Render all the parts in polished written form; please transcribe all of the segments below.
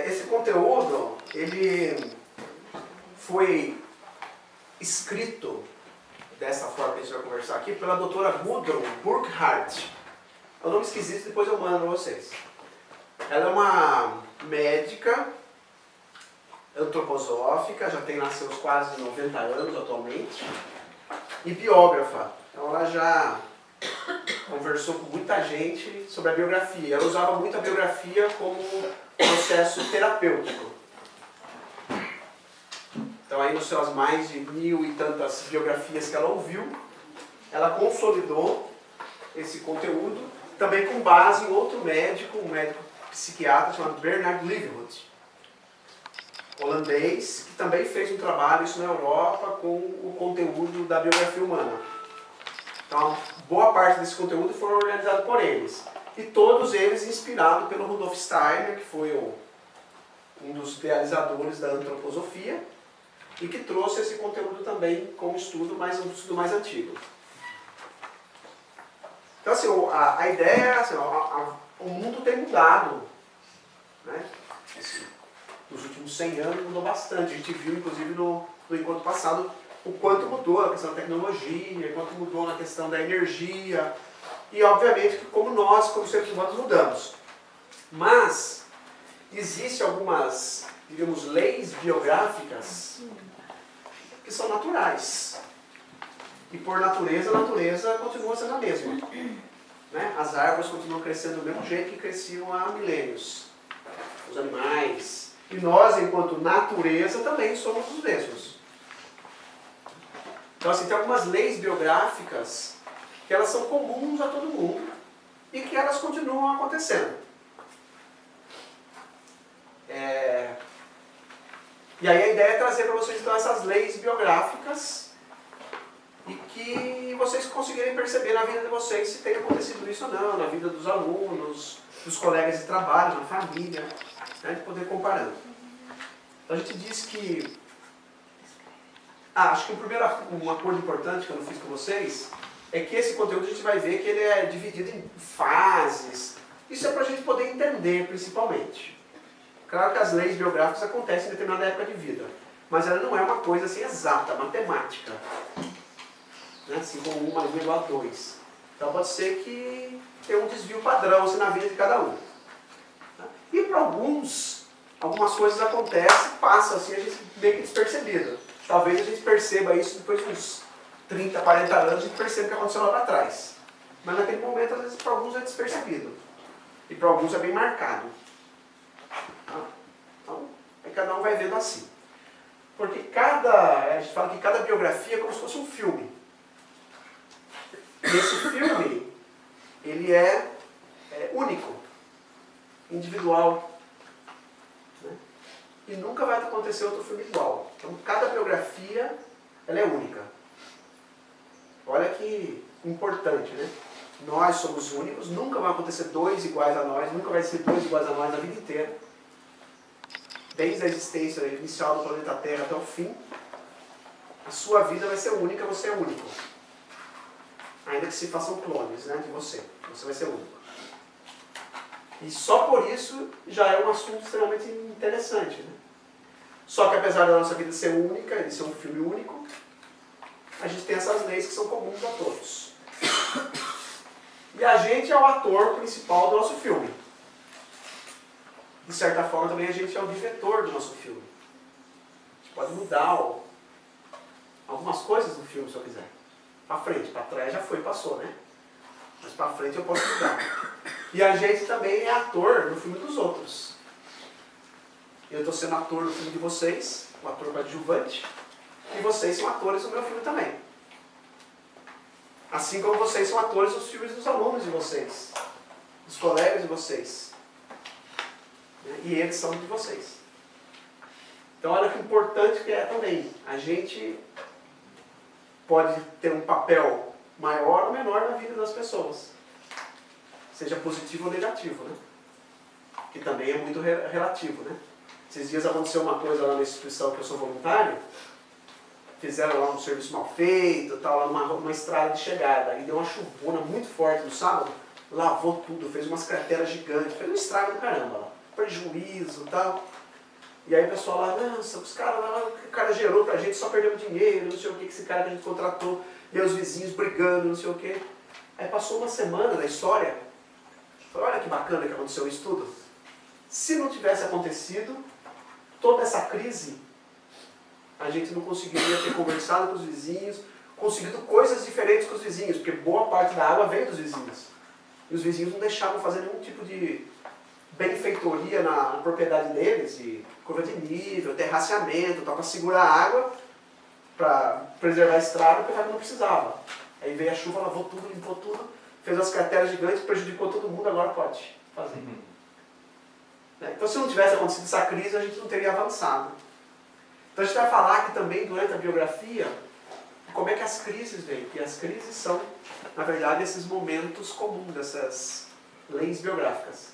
Esse conteúdo, ele foi escrito dessa forma que a gente vai conversar aqui pela doutora Gudrun Burkhardt. É um nome esquisito, depois eu mando para vocês. Ela é uma médica antroposófica, já tem lá seus quase 90 anos atualmente, e biógrafa. Então ela já conversou com muita gente sobre a biografia. Ela usava muito a biografia como processo terapêutico. Então aí nos seus mais de 1000 e tantas biografias que ela ouviu, ela consolidou esse conteúdo, também com base em outro médico, um médico psiquiatra chamado Bernard Liverhood, holandês, que também fez um trabalho, isso na Europa, com o conteúdo da biografia humana. Então, boa parte desse conteúdo foi organizado por eles. E todos eles inspirados pelo Rudolf Steiner, que foi um dos idealizadores da antroposofia, e que trouxe esse conteúdo também como estudo, mas um estudo mais antigo. Então, assim, a ideia é assim, o mundo tem mudado, né? Assim, nos últimos 100 anos mudou bastante. A gente viu, inclusive, no encontro passado, o quanto mudou na questão da tecnologia, o quanto mudou na questão da energia. E, obviamente, que como nós, como seres humanos, mudamos. Mas, existem algumas, digamos, leis biográficas que são naturais. E, por natureza, a natureza continua sendo a mesma. Né? As árvores continuam crescendo do mesmo jeito que cresciam há milênios. Os animais. E nós, enquanto natureza, também somos os mesmos. Então, assim, tem algumas leis biográficas que elas são comuns a todo mundo e que elas continuam acontecendo. E aí a ideia é trazer para vocês, então, essas leis biográficas e que vocês conseguirem perceber na vida de vocês se tem acontecido isso ou não, na vida dos alunos, dos colegas de trabalho, na família, né, de poder comparando. Então a gente diz que... acho que um acordo importante que eu não fiz com vocês é que esse conteúdo a gente vai ver que ele é dividido em fases. Isso é para a gente poder entender, principalmente. Claro que as leis biográficas acontecem em determinada época de vida, mas ela não é uma coisa assim exata, matemática. Né? Assim como 1 mais 1 igual a 2. Então pode ser que tenha um desvio padrão assim, na vida de cada um. E para algumas coisas acontecem, passam assim, a gente meio que despercebido. Talvez a gente perceba isso depois de uns 30, 40 anos, a gente percebe o que aconteceu lá para trás. Mas naquele momento, às vezes, para alguns é despercebido. E para alguns é bem marcado. Então, cada um vai vendo assim. Porque a gente fala que cada biografia é como se fosse um filme. E esse filme, ele é único, individual. Né? E nunca vai acontecer outro filme igual. Então, cada biografia, ela é única. Olha que importante, né? Nós somos únicos, nunca vai acontecer 2 iguais a nós, nunca vai ser 2 iguais a nós a vida inteira. Desde a existência inicial do planeta Terra até o fim, a sua vida vai ser única, você é único. Ainda que se façam clones, né, de você vai ser único. E só por isso já é um assunto extremamente interessante. Né? Só que apesar da nossa vida ser única, de ser um filme único, a gente tem essas leis que são comuns a todos. E a gente é o ator principal do nosso filme. De certa forma, também a gente é o diretor do nosso filme. A gente pode mudar algumas coisas do filme, se eu quiser. Para frente, para trás já foi, passou, né? Mas para frente eu posso mudar. E a gente também é ator no filme dos outros. Eu estou sendo ator no filme de vocês, um ator coadjuvante, e vocês são atores no meu filme também. Assim como vocês são atores nos filmes dos alunos de vocês, dos colegas de vocês. E eles são de vocês. Então olha que importante que é também. A gente pode ter um papel maior ou menor na vida das pessoas. Seja positivo ou negativo, né? Que também é muito relativo, né? Esses dias aconteceu uma coisa lá na instituição que eu sou voluntário. Fizeram lá um serviço mal feito, tal, lá numa estrada de chegada. E deu uma chuvona muito forte no sábado. Lavou tudo, fez umas crateras gigantes. Fez um estrago do caramba lá. prejuízo e tal. E aí o pessoal lá, nossa, os caras lá, o cara gerou pra gente, só perdemos dinheiro, não sei o que, esse cara que a gente contratou, e aí os vizinhos brigando, não sei o que. Aí passou uma semana da história, falei, olha que bacana que aconteceu isso tudo. Se não tivesse acontecido, toda essa crise, a gente não conseguiria ter conversado com os vizinhos, conseguido coisas diferentes com os vizinhos, porque boa parte da água vem dos vizinhos. E os vizinhos não deixavam fazer nenhum tipo de benfeitoria na propriedade deles, de curva de nível, terraceamento, para segurar a água, para preservar a estrada, porque não precisava. Aí veio a chuva, lavou tudo, limpou tudo, fez umas crateras gigantes, prejudicou todo mundo, agora pode fazer. Então se não tivesse acontecido essa crise, a gente não teria avançado. Então a gente vai falar aqui também, durante a biografia, como é que as crises vêm. E as crises são, na verdade, esses momentos comuns, dessas leis biográficas.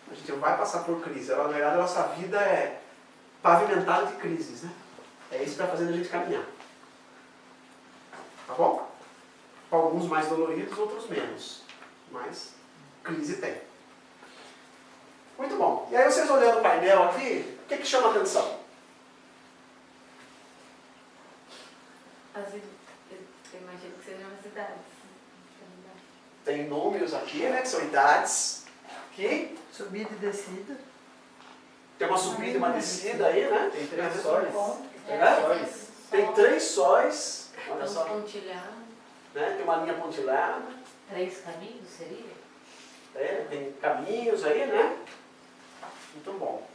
A gente não vai passar por crise. Na verdade, a nossa vida é pavimentada de crises, né? É isso que vai fazendo a gente caminhar. Tá bom? Alguns mais doloridos, outros menos. Mas crise tem. Muito bom. E aí vocês olhando o painel aqui, o que chama a atenção? Eu imagino que sejam as idades. Tem números aqui, né? Que são idades. Aqui. Subida e descida. Tem uma subida e uma descida aí, né? Tem 3 sóis. Tem 3 sóis. Olha Então, só. pontilhado. Né? Tem uma linha pontilhada. 3 caminhos seria? Tem caminhos aí, né? Muito bom.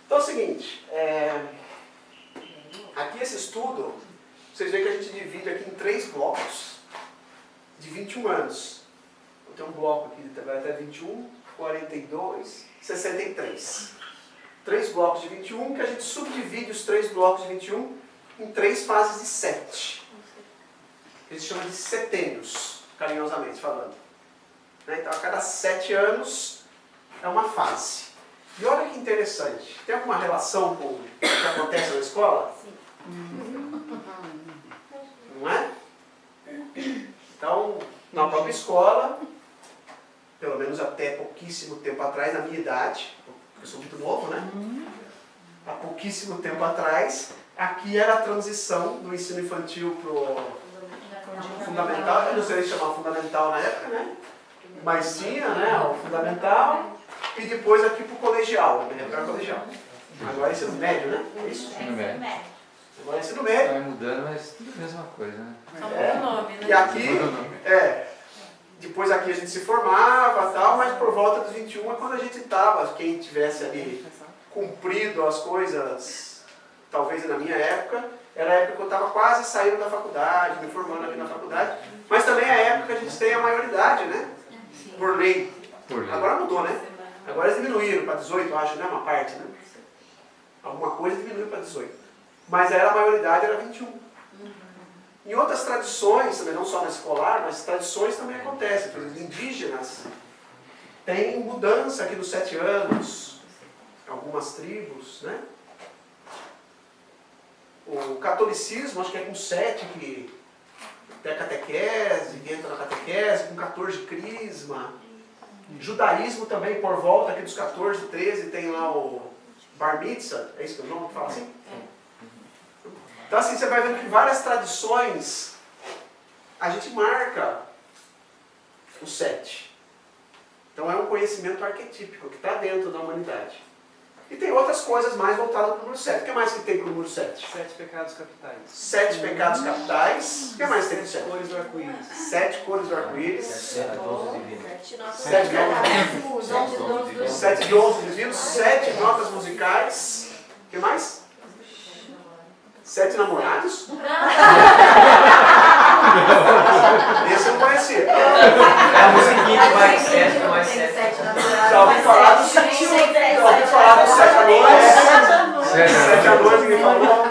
Então é o seguinte, aqui esse estudo, vocês veem que a gente divide aqui em 3 blocos de 21 anos. Eu tenho um bloco aqui que vai até 21, 42, 63. 3 blocos de 21, que a gente subdivide os 3 blocos de 21 em 3 fases de 7. A gente chama de setênios, carinhosamente falando. Então a cada 7 anos é uma fase. E olha que interessante, tem alguma relação com o que acontece na escola? Sim. Não é? Então, na própria escola, pelo menos até pouquíssimo tempo atrás, na minha idade, porque eu sou muito novo, né? Há pouquíssimo tempo atrás, aqui era a transição do ensino infantil para o fundamental. Eu não sei se chamava fundamental na época, né? Mas tinha, né? O fundamental. E depois aqui para o colegial, para colegial. Agora é ensino médio, né? É isso? Ensino médio. Agora é ensino médio. Vai mudando, mas tudo a mesma coisa, né? Só muda o nome, né? E aqui, depois aqui a gente se formava e tal, mas por volta dos 21 é quando a gente estava, quem tivesse ali cumprido as coisas, talvez na minha época, era a época que eu estava quase saindo da faculdade, me formando aqui na faculdade, mas também é a época que a gente tem a maioridade, né? Por lei. Agora mudou, né? Agora eles diminuíram para 18, eu acho, né? Uma parte, né? Alguma coisa diminuiu para 18. Mas a maioridade era 21. Em outras tradições, também não só na escolar, mas tradições também acontecem. Por exemplo, indígenas tem mudança aqui dos 7 anos, algumas tribos, né? O catolicismo, acho que é com 7 que tem a catequese, que entra na catequese, com 14 crisma. Judaísmo também, por volta aqui dos 14, 13, tem lá o Bar Mitzvah, é isso que é o nome que fala assim? Então assim, você vai vendo que várias tradições, a gente marca o 7. Então é um conhecimento arquetípico que está dentro da humanidade. E tem outras coisas mais voltadas para o número 7. O que mais que tem para o número 7? 7 pecados capitais. 7 pecados capitais. O que mais tem para o 7? 7 cores do arco-íris. 7 cores do arco-íris. 7 dons divinos. 7 dons divinos. 7 notas musicais. O que mais? 7 namorados? Esse eu não conhecia. É a musiquinha mais 7, mais 7. Já ouvi falar dos 7 anões. 7 anões, ninguém falou.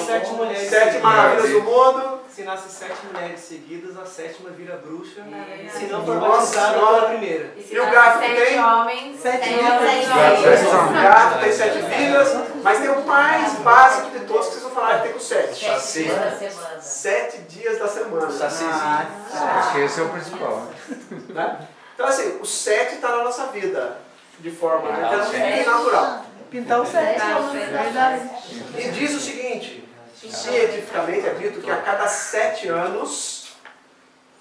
7 mulheres. 7 maravilhas do mundo. Se nasce 7 mulheres seguidas, a 7ª vira bruxa. Se não Nossa for batizada Senhora. pela primeira. E o gato tem? Homens, 7 O gato tem 7 vidas, mas tem o mais básico de todos que vocês vão falar que tem com 7. 7 dias da semana. Acho que esse é o principal. Né? Então assim, o 7 está na nossa vida. de forma artificial e natural. Pintar o sexo, verdade. E diz o seguinte, cientificamente é dito que a cada 7 anos,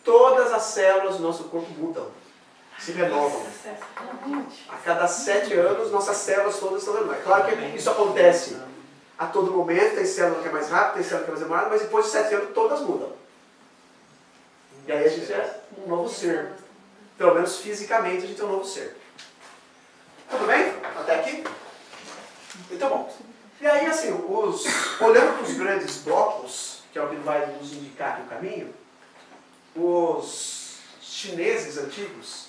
todas as células do nosso corpo mudam, se renovam. A cada 7 anos, nossas células todas estão renovando. É claro que isso acontece a todo momento, tem célula que é mais rápida, tem célula que é mais demorada, mas depois de 7 anos todas mudam. E aí a gente é um novo ser. Pelo menos fisicamente a gente é um novo ser. Tudo bem? Até aqui? Muito bom. E aí, assim, olhando para os grandes blocos, que é o que vai nos indicar aqui o caminho, os chineses antigos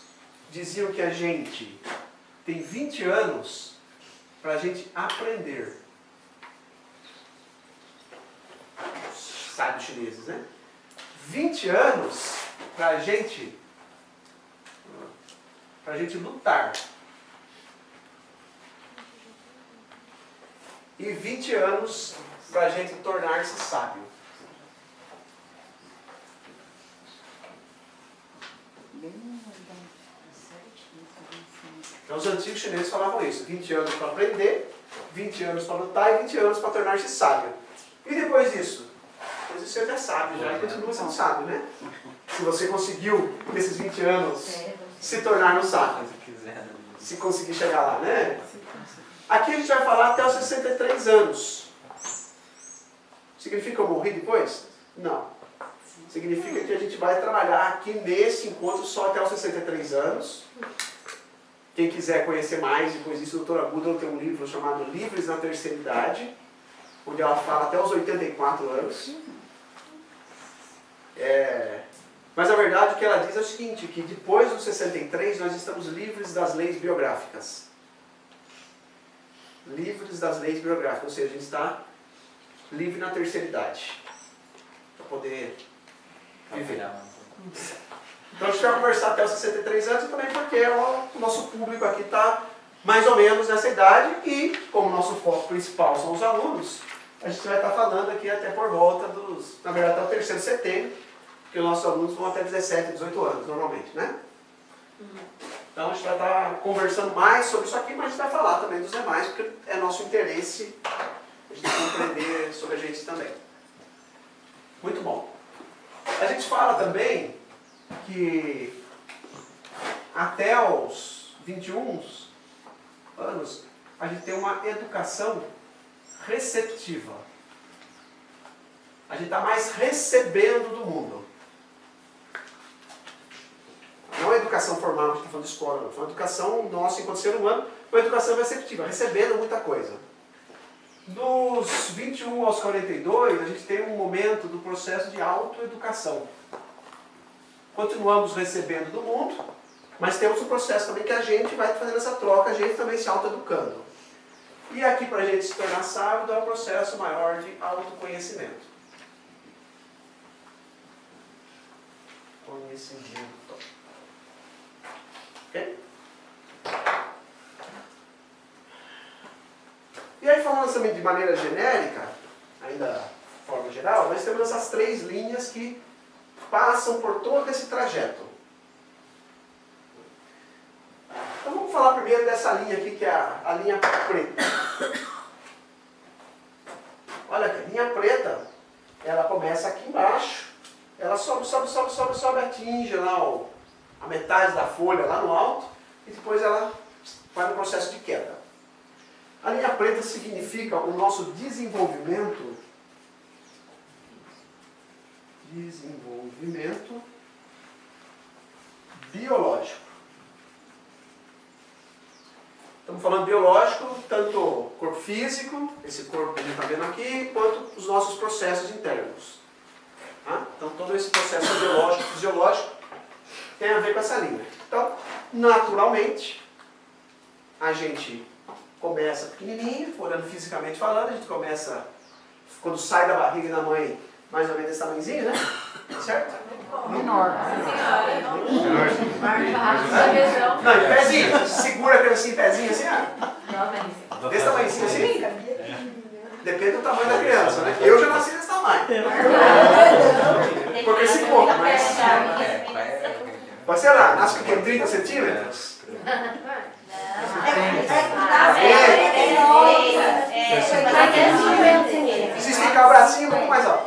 diziam que a gente tem 20 anos para a gente aprender. Os sábios chineses, né? 20 anos para a gente lutar. E 20 anos para a gente tornar-se sábio. Então os antigos chineses falavam isso. 20 anos para aprender, 20 anos para lutar e 20 anos para tornar-se sábio. E depois disso? Depois disso você já é sábio, já continua sendo sábio, né? Se você conseguiu, nesses 20 anos, se tornar um sábio. Se conseguir chegar lá, né? Aqui a gente vai falar até os 63 anos. Significa que eu morri depois? Não. Significa que a gente vai trabalhar aqui nesse encontro só até os 63 anos. Quem quiser conhecer mais depois disso, a doutora Goodall tem um livro chamado Livres na Terceira Idade, onde ela fala até os 84 anos. Mas a verdade o que ela diz é o seguinte, que depois dos 63 nós estamos livres das leis biográficas. Livres das leis biográficas, ou seja, a gente está livre na terceira idade, para poder viver. Então a gente vai conversar até os 63 anos e também porque o nosso público aqui está mais ou menos nessa idade e, como o nosso foco principal são os alunos, a gente vai estar falando aqui até por volta dos, na verdade até o 3º de setembro, porque os nossos alunos vão até 17, 18 anos normalmente, né? Então a gente vai estar conversando mais sobre isso aqui, mas a gente vai falar também dos demais, porque é nosso interesse a gente compreender sobre a gente também. Muito bom. A gente fala também que até os 21 anos a gente tem uma educação receptiva. A gente está mais recebendo do mundo. Não é educação formal, a gente está falando de escola, não. É uma educação nossa enquanto ser humano, uma educação receptiva, recebendo muita coisa. Dos 21 aos 42, a gente tem um momento do processo de autoeducação. Continuamos recebendo do mundo, mas temos um processo também que a gente vai fazendo essa troca, a gente também se autoeducando. E aqui, para a gente se tornar sábio, é um processo maior de autoconhecimento. Conhecimento. Ok? E aí, falando também de maneira genérica, ainda de forma geral, nós temos essas 3 linhas que passam por todo esse trajeto. Então vamos falar primeiro dessa linha aqui, que é a linha preta. Olha aqui, a linha preta, ela começa aqui embaixo, ela sobe, atinge lá a metade da folha lá no alto, e depois ela vai no processo de queda. A linha preta significa o nosso desenvolvimento biológico. Estamos falando biológico, tanto o corpo físico, esse corpo que a gente está vendo aqui, quanto os nossos processos internos. Tá? Então todo esse processo biológico, fisiológico, tem a ver com essa linha. Então, naturalmente, a gente começa pequenininho, olhando fisicamente falando, a gente começa, quando sai da barriga da mãe, mais ou menos desse tamanhozinho, né? Certo? Menor. Não, em pezinho. Segura a criancinha em pezinho assim, ó. Desse tamanhozinho assim? Depende do tamanho da criança, né? Eu já nasci desse tamanho. Porque se for, mas... Pode ser lá, nasce com 30 centímetros? Se esticar o bracinho, um pouco mais alto.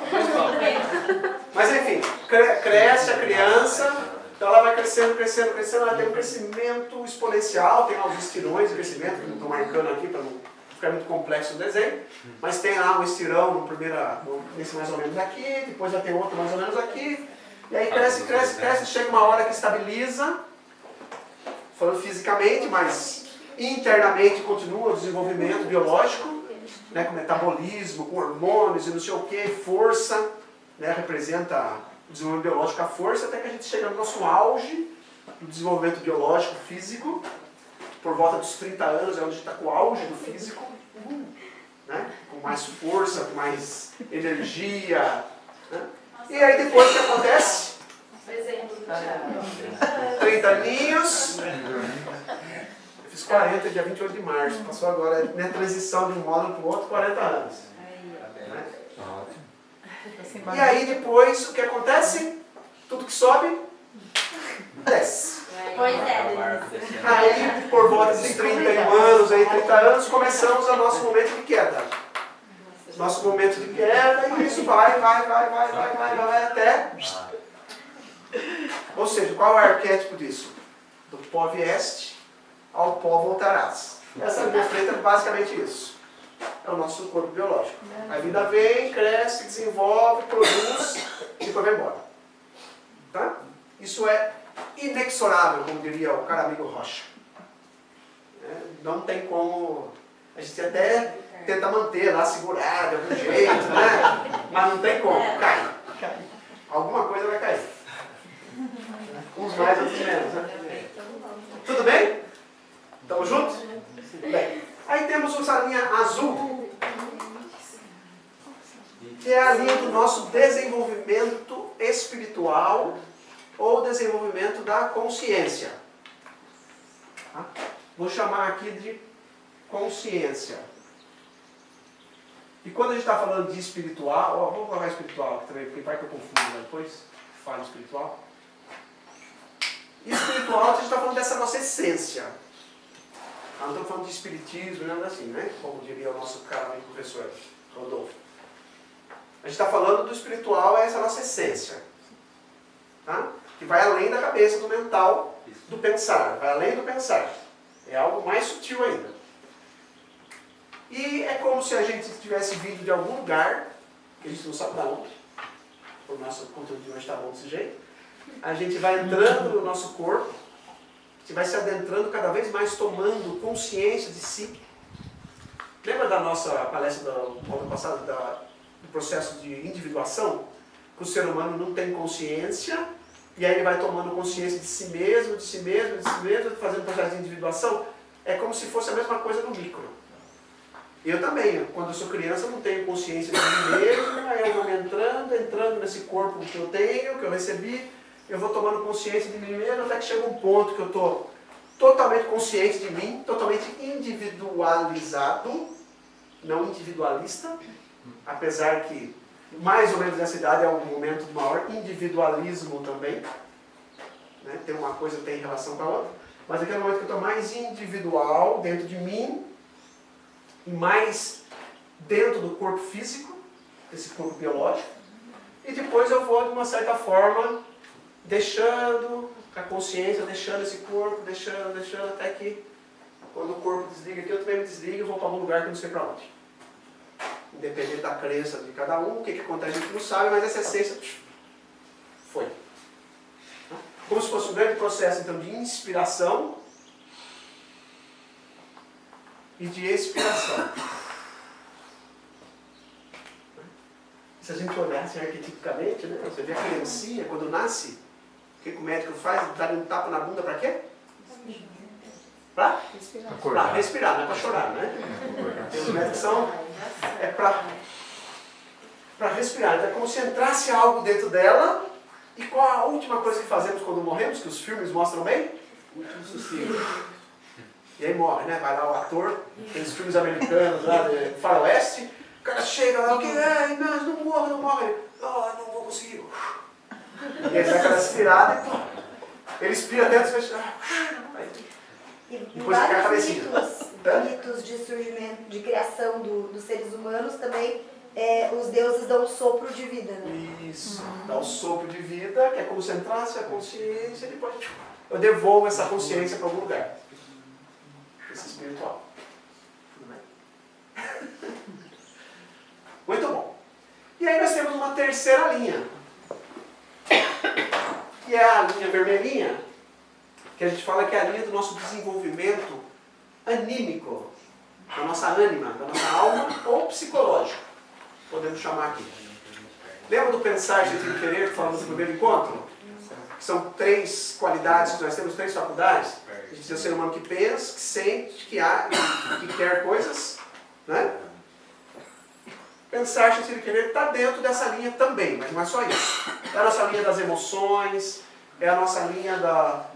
Mas enfim, cresce a criança, então ela vai crescendo, crescendo, crescendo, ela tem um crescimento exponencial, tem lá os estirões de crescimento, que não estou marcando aqui para não ficar muito complexo o desenho, mas tem lá um estirão nesse mais ou menos aqui, depois já tem outro mais ou menos aqui, e aí cresce, cresce, cresce, chega uma hora que estabiliza, falando fisicamente, mas internamente continua o desenvolvimento biológico, né, com metabolismo, com hormônios e não sei o que, força, né, representa o desenvolvimento biológico, a força, até que a gente chega no nosso auge do desenvolvimento biológico físico, por volta dos 30 anos é onde a gente está com o auge do físico, né, com mais força, com mais energia. Né? E aí depois o que acontece? 30 aninhos. Eu fiz 40 dia 28 de março, passou agora, né, transição de um módulo para o outro, 40 anos. Né? E aí depois o que acontece? Tudo que sobe, desce. Pois é. Aí por volta de 31 anos, aí 30 anos, começamos o nosso momento de queda. Nosso momento de queda e isso vai até... Ou seja, qual é o arquétipo disso? Do pó vieste ao pó voltarás. Essa linha frente é basicamente isso. É o nosso corpo biológico. A vida vem, cresce, desenvolve, produz e depois vai embora. Tá? Isso é inexorável, como diria o cara amigo Rocha. Não tem como... A gente até tenta manter lá, segurar de algum jeito, né? Mas não tem como, cai. Alguma coisa vai cair. Uns mais, outros menos. Né? Tudo bem? Estamos juntos? Bem. Aí temos essa linha azul, que é a linha do nosso desenvolvimento espiritual ou desenvolvimento da consciência. Tá? Vou chamar aqui de consciência. E quando a gente está falando de espiritual, vamos colocar espiritual aqui também, porque vai que eu confundo, né? Depois falo espiritual. Espiritual, a gente está falando dessa nossa essência. Não estamos falando de espiritismo, nada assim, né? Como diria o nosso caro amigo professor Rodolfo. A gente está falando do espiritual, é essa nossa essência. Tá? Que vai além da cabeça, do mental, do pensar. Vai além do pensar. É algo mais sutil ainda. E é como se a gente tivesse vindo de algum lugar, que a gente não sabe de onde, o nosso conteúdo de hoje está bom desse jeito. A gente vai entrando no nosso corpo, a gente vai se adentrando cada vez mais, tomando consciência de si. Lembra da nossa palestra do ano passado, do processo de individuação? Que o ser humano não tem consciência, e aí ele vai tomando consciência de si mesmo, de si mesmo, de si mesmo, fazendo o processo de individuação. É como se fosse a mesma coisa no micro. Eu também, quando eu sou criança, eu não tenho consciência de mim mesmo, aí eu vou entrando nesse corpo que eu tenho, que eu recebi, eu vou tomando consciência de mim mesmo, até que chega um ponto que eu estou totalmente consciente de mim, totalmente individualizado, não individualista, apesar que mais ou menos nessa idade é um momento de maior individualismo também, né? Tem uma coisa que tem relação com a outra, mas aquele momento que eu estou mais individual dentro de mim, e mais dentro do corpo físico, esse corpo biológico, e depois eu vou, de uma certa forma, deixando a consciência, deixando esse corpo, deixando, até que, quando o corpo desliga aqui, eu também me desligo e vou para algum lugar que eu não sei para onde. Independente da crença de cada um, o que acontece a gente não sabe, mas essa essência foi. Como se fosse um grande processo, então, de inspiração e de expiração. Se a gente olhasse arquetipicamente, né? Você vê a criancinha, quando nasce, o que o médico faz? Dá um tapa na bunda para quê? Para respirar, não é para chorar, né? Tem os médicos que são... É para respirar. Então é como se entrasse algo dentro dela. E qual a última coisa que fazemos quando morremos, que os filmes mostram bem? Último suspiro. E aí morre, né? Vai lá o ator, tem os filmes americanos lá de faroeste, o cara chega lá, o que é? Não morre. Não vou conseguir. E aí dá aquela respirada e ele expira até desfechar. E Depois fica a vários cabecinha. mitos de surgimento, de criação dos seres humanos também, os deuses dão um sopro de vida, né? Isso. Dá um sopro de vida, que é como se entrasse a consciência e depois eu devolvo essa consciência para algum lugar. Esse espiritual. Tudo bem? Muito bom. E aí nós temos uma terceira linha. Que é a linha vermelhinha, que a gente fala que é a linha do nosso desenvolvimento anímico, da nossa ânima, da nossa alma ou psicológico, podemos chamar aqui. Lembra do pensar, sentir e querer que falamos no primeiro encontro? Que são 3 qualidades, nós temos 3 faculdades. A gente é o ser humano que pensa, que sente, que quer coisas, né? Pensar, sentir e querer está dentro dessa linha também, mas não é só isso. É a nossa linha das emoções, é a nossa linha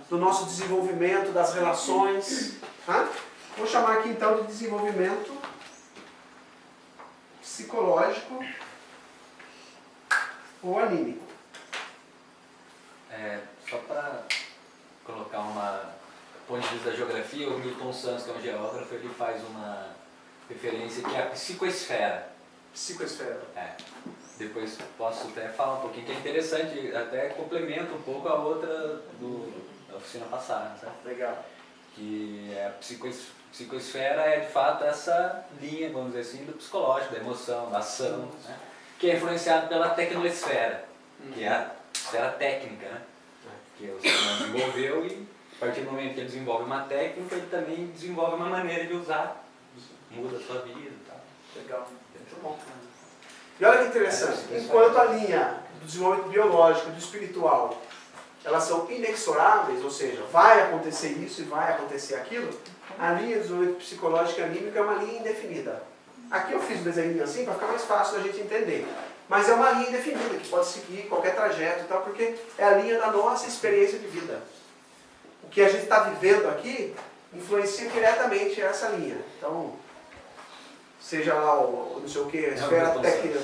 do nosso desenvolvimento, das relações. Tá? Vou chamar aqui então de desenvolvimento psicológico ou anímico. Só para colocar uma ponto de vista da geografia, o Milton Santos, que é um geógrafo, ele faz uma referência que é a psicoesfera. Psicoesfera. Depois posso até falar um pouquinho, que é interessante, até complementa um pouco a outra da oficina passada, sabe? Legal. Que a psicoesfera é de fato essa linha, vamos dizer assim, do psicológico, da emoção, da ação, né? Que é influenciado pela tecnosfera, que é a esfera técnica, né? Que o ser humano desenvolveu e a partir do momento que ele desenvolve uma técnica, ele também desenvolve uma maneira de usar, muda a sua vida e tal. Legal. Muito bom. E olha que interessante, enquanto a linha do desenvolvimento biológico e do espiritual, elas são inexoráveis, ou seja, vai acontecer isso e vai acontecer aquilo, a linha do desenvolvimento psicológico e anímico é uma linha indefinida. Aqui eu fiz um desenho assim para ficar mais fácil da gente entender. Mas é uma linha indefinida, que pode seguir qualquer trajeto e tal, porque é a linha da nossa experiência de vida. O que a gente está vivendo aqui influencia diretamente essa linha. Então, seja lá o não sei o que, esfera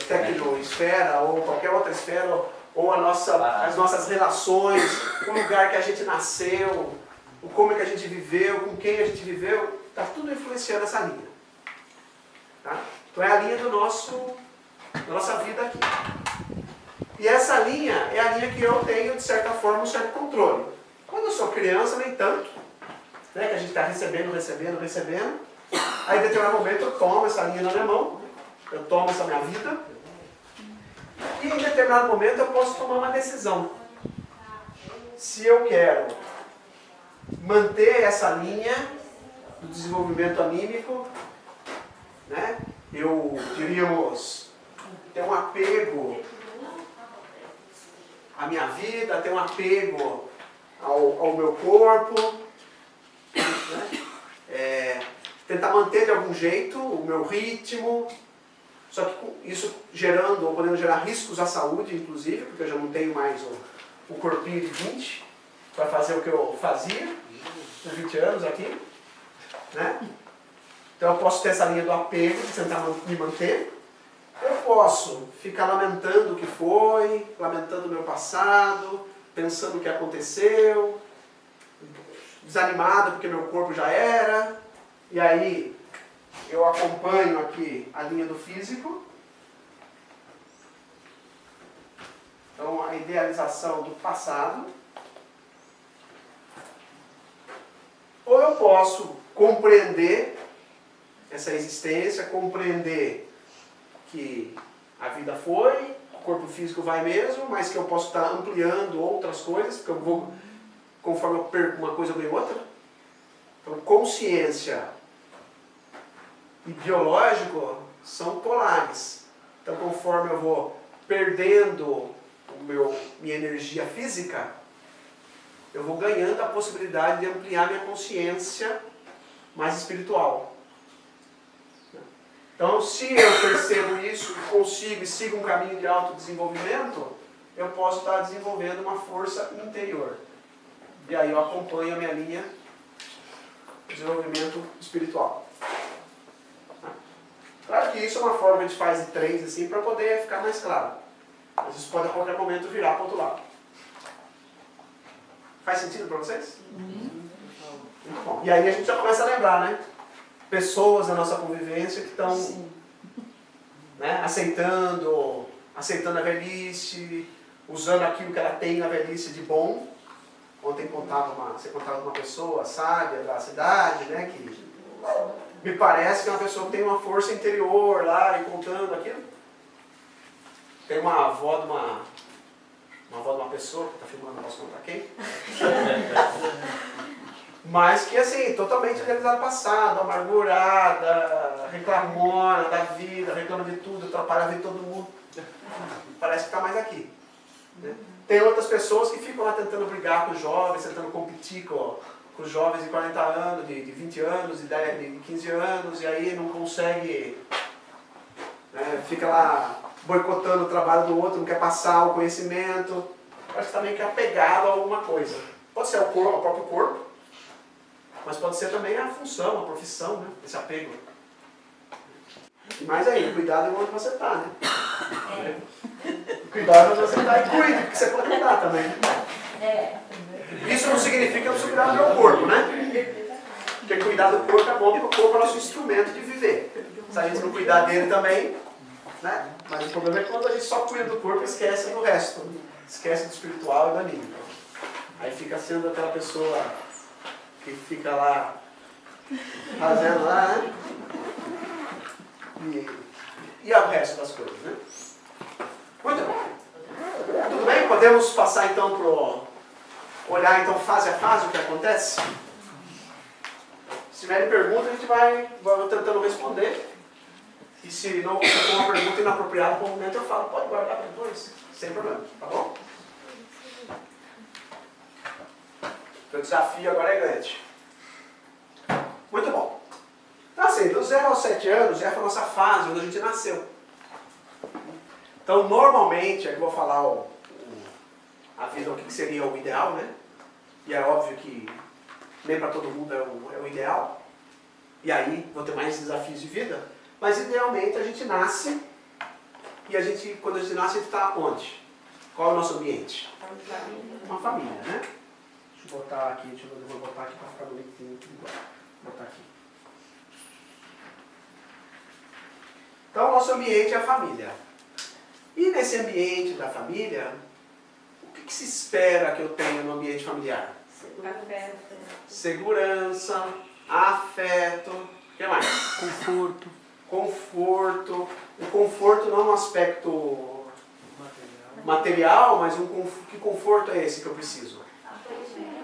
tecnosfera, ou qualquer outra esfera, ou as nossas relações, o lugar que a gente nasceu, o como é que a gente viveu, com quem a gente viveu, está tudo influenciando essa linha. Tá? Então é a linha da nossa vida aqui. E essa linha é a linha que eu tenho, de certa forma, um certo controle. Quando eu sou criança, nem tanto, né, que a gente está recebendo. Aí, em determinado momento, eu tomo essa linha na minha mão, eu tomo essa minha vida, e em determinado momento eu posso tomar uma decisão. Se eu quero manter essa linha do desenvolvimento anímico, né, eu, diríamos, ter um apego à minha vida, ter um apego ao meu corpo, né, tentar manter de algum jeito o meu ritmo, só que isso gerando, ou podendo gerar riscos à saúde, inclusive, porque eu já não tenho mais o corpinho de 20 para fazer o que eu fazia com 20 anos aqui, né? Então eu posso ter essa linha do apego, de tentar me manter. Eu posso ficar lamentando o que foi, lamentando o meu passado, pensando o que aconteceu, desanimado porque meu corpo já era, e aí eu acompanho aqui a linha do físico. Então a idealização do passado. Ou eu posso compreender essa existência, compreender que a vida foi, o corpo físico vai mesmo, mas que eu posso estar ampliando outras coisas, porque eu vou, conforme eu perco uma coisa, eu ganho outra. Então, consciência e biológico são polares. Então, conforme eu vou perdendo minha energia física, eu vou ganhando a possibilidade de ampliar minha consciência mais espiritual. Então, se eu percebo isso, consigo e sigo um caminho de autodesenvolvimento, eu posso estar desenvolvendo uma força interior. E aí eu acompanho a minha linha de desenvolvimento espiritual. Claro que isso é uma forma que a gente faz de 3 assim, para poder ficar mais claro. Mas isso pode a qualquer momento virar para o outro lado. Faz sentido para vocês? Muito bom. E aí a gente já começa a lembrar, né? Pessoas da nossa convivência que estão, né, aceitando a velhice, usando aquilo que ela tem na velhice de bom. Ontem você contava uma pessoa sábia da cidade, né, que me parece que é uma pessoa que tem uma força interior lá e contando aquilo. Tem uma avó de uma pessoa, que está filmando, não posso contar quem. Mas que, assim, totalmente realizada passado, amargurada, reclamona da vida, reclama de tudo, atrapalha a vida de todo mundo. Parece que está mais aqui. Né? Tem outras pessoas que ficam lá tentando brigar com os jovens, tentando competir com os jovens de 40 anos, de 20 anos, de 15 anos, e aí não consegue, né, fica lá boicotando o trabalho do outro, não quer passar o conhecimento. Parece que está meio que apegado a alguma coisa. Pode ser o próprio corpo, mas pode ser também a função, a profissão, né? Esse apego. Mas aí, cuidado onde você está, né? Cuidado onde você está e cuide, porque você pode mudar também. Isso não significa que eu preciso cuidar do meu corpo, né? Porque cuidar do corpo é bom, porque o corpo é nosso instrumento de viver. Se a gente não cuidar dele também, né? Mas o problema é quando a gente só cuida do corpo e esquece do resto. Esquece do espiritual e do anímico. Aí fica sendo aquela pessoa que fica lá fazendo lá, né? E o resto das coisas, né? Muito bom. Tudo bem? Podemos passar então para olhar então fase a fase o que acontece? Se tiverem pergunta, a gente vai tentando responder. E se não for uma pergunta inapropriada para o momento, eu falo, pode guardar para depois, sem problema, tá bom? O desafio agora é grande. Muito bom. Então assim, dos 0 aos 7 anos é a nossa fase onde a gente nasceu. Então normalmente, aqui eu vou falar a vida, o que seria o ideal, né? E é óbvio que nem para todo mundo é o ideal. E aí vão ter mais desafios de vida. Mas idealmente a gente nasce e quando a gente nasce, a gente está onde? Qual é o nosso ambiente? Uma família, né? Deixa eu botar aqui, eu vou botar aqui para ficar bonitinho, tudo igual. Vou botar aqui. Então o nosso ambiente é a família. E nesse ambiente da família, o que se espera que eu tenha no ambiente familiar? Segurança, afeto, o que mais? Conforto. O conforto não no aspecto material, mas que conforto é esse que eu preciso?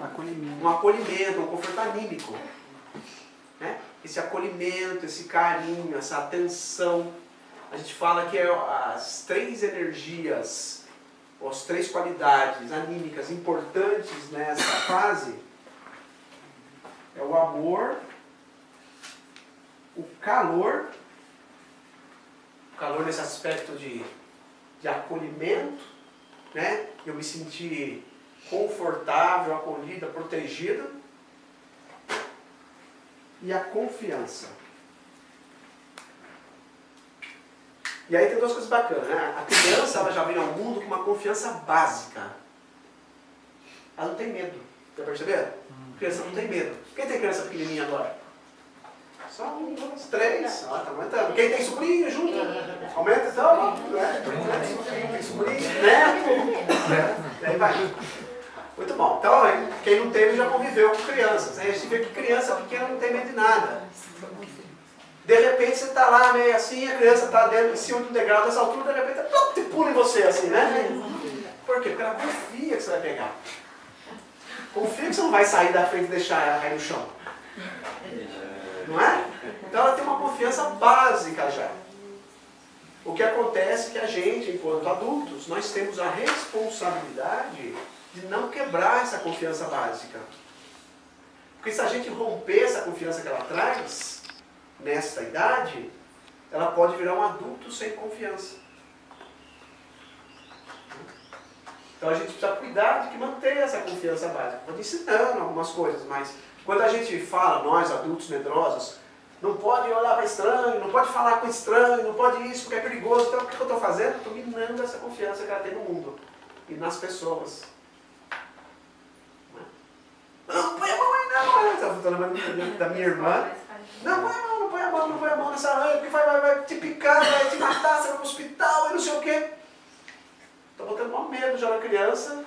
Acolhimento. Um acolhimento, um conforto anímico. Né? Esse acolhimento, esse carinho, essa atenção. A gente fala que as 3 energias, ou as 3 qualidades anímicas importantes nessa fase é o amor, o calor nesse aspecto de acolhimento, né? Eu me sentir confortável, acolhida, protegida, e a confiança. E aí tem 2 coisas bacanas, né? A criança ela já vem ao mundo com uma confiança básica. Ela não tem medo. Já perceberam? A criança não tem medo. Quem tem criança pequenininha agora? Só 1, 2, 3. Ó, tá aumentando. Quem tem sobrinho junto? Aumenta então, né? Tem sobrinho, neto. Daí vai. Muito bom. Então, quem não teve já conviveu com crianças. Aí a gente vê que criança pequena não tem medo de nada. De repente você está lá meio assim, a criança está em cima do degrau dessa altura, de repente pula em você assim, né? Por quê? Porque ela confia que você vai pegar. Confia que você não vai sair da frente e deixar ela cair no chão. Não é? Então ela tem uma confiança básica já. O que acontece é que a gente, enquanto adultos, nós temos a responsabilidade de não quebrar essa confiança básica. Porque se a gente romper essa confiança que ela traz, nesta idade, ela pode virar um adulto sem confiança. Então a gente precisa cuidar de manter essa confiança básica. Pode ir ensinando algumas coisas, mas quando a gente fala, nós adultos medrosos, não pode olhar para estranho, não pode falar com estranho, não pode isso porque é perigoso. Então o que eu estou fazendo? Estou minando essa confiança que ela tem no mundo e nas pessoas. Não, põe a mão aí não, tô lembrando da minha irmã. Não põe a mão nessa aranha, porque vai te picar, vai te matar, você vai pro hospital e não sei o quê. Tô botando maior medo já na criança,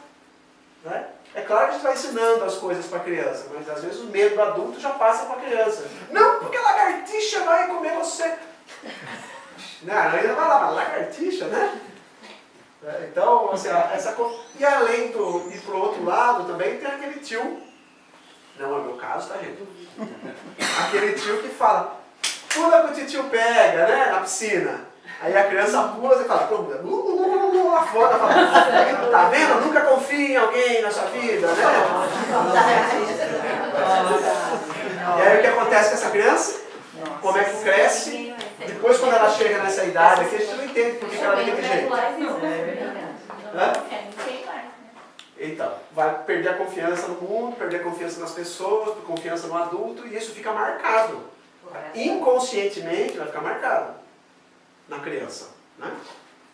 né? É claro que a gente vai ensinando as coisas para a criança, mas às vezes o medo do adulto já passa para a criança. Não, porque a lagartixa vai comer você. Não, a aranha vai lá, mas lagartixa, né? Então, assim, e além do ir pro outro lado também tem aquele tio, não é o meu caso, tá, gente? Aquele tio que fala, pula que o tio pega, né, na piscina. Aí a criança pula e fala, lá fora, fala, tá vendo? Nunca confie em alguém na sua vida, né? E aí o que acontece com essa criança? Como é que cresce? Depois quando ela chega nessa idade aqui, a gente não entende por que ela é daquele jeito. Então, vai perder a confiança no mundo, perder a confiança nas pessoas, confiança no adulto, e isso fica marcado. Inconscientemente vai ficar marcado na criança, né?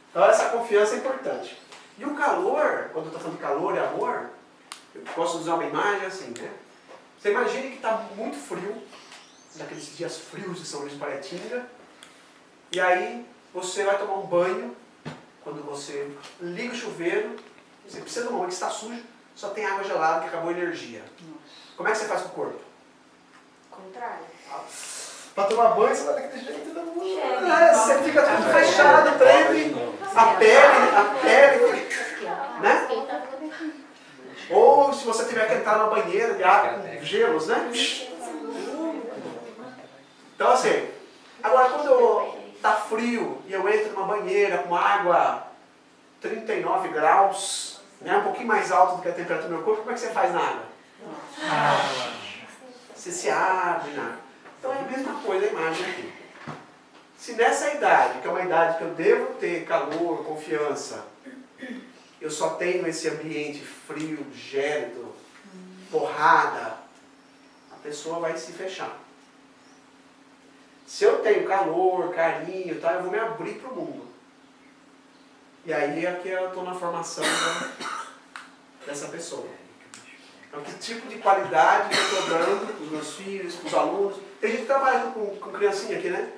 Então essa confiança é importante. E o calor, quando eu estou falando de calor e amor, eu posso usar uma imagem assim, né? Você imagine que está muito frio, naqueles dias frios de São Luís de Paraitinga, e aí você vai tomar um banho, quando você liga o chuveiro, você precisa tomar um banho que está sujo, só tem água gelada que acabou a energia. Como é que você faz com o corpo? Contrário. Para tomar banho, você vai daquele jeito, você fica tudo fechado, treme, a pele, né? Ou se você tiver que entrar na banheira de água com gelos, né? Então assim, agora quando está frio e eu entro numa banheira com água 39 graus, né, um pouquinho mais alto do que a temperatura do meu corpo, como é que você faz na água? Você se abre na água. Então é a mesma coisa a imagem aqui. Se nessa idade, que é uma idade que eu devo ter calor, confiança, eu só tenho esse ambiente frio, gélido, porrada, a pessoa vai se fechar. Se eu tenho calor, carinho, tá, eu vou me abrir para o mundo. E aí é que eu estou na formação dessa pessoa. Então, que tipo de qualidade que eu estou dando para os meus filhos, para os alunos? Tem gente que trabalha com criancinha aqui, né?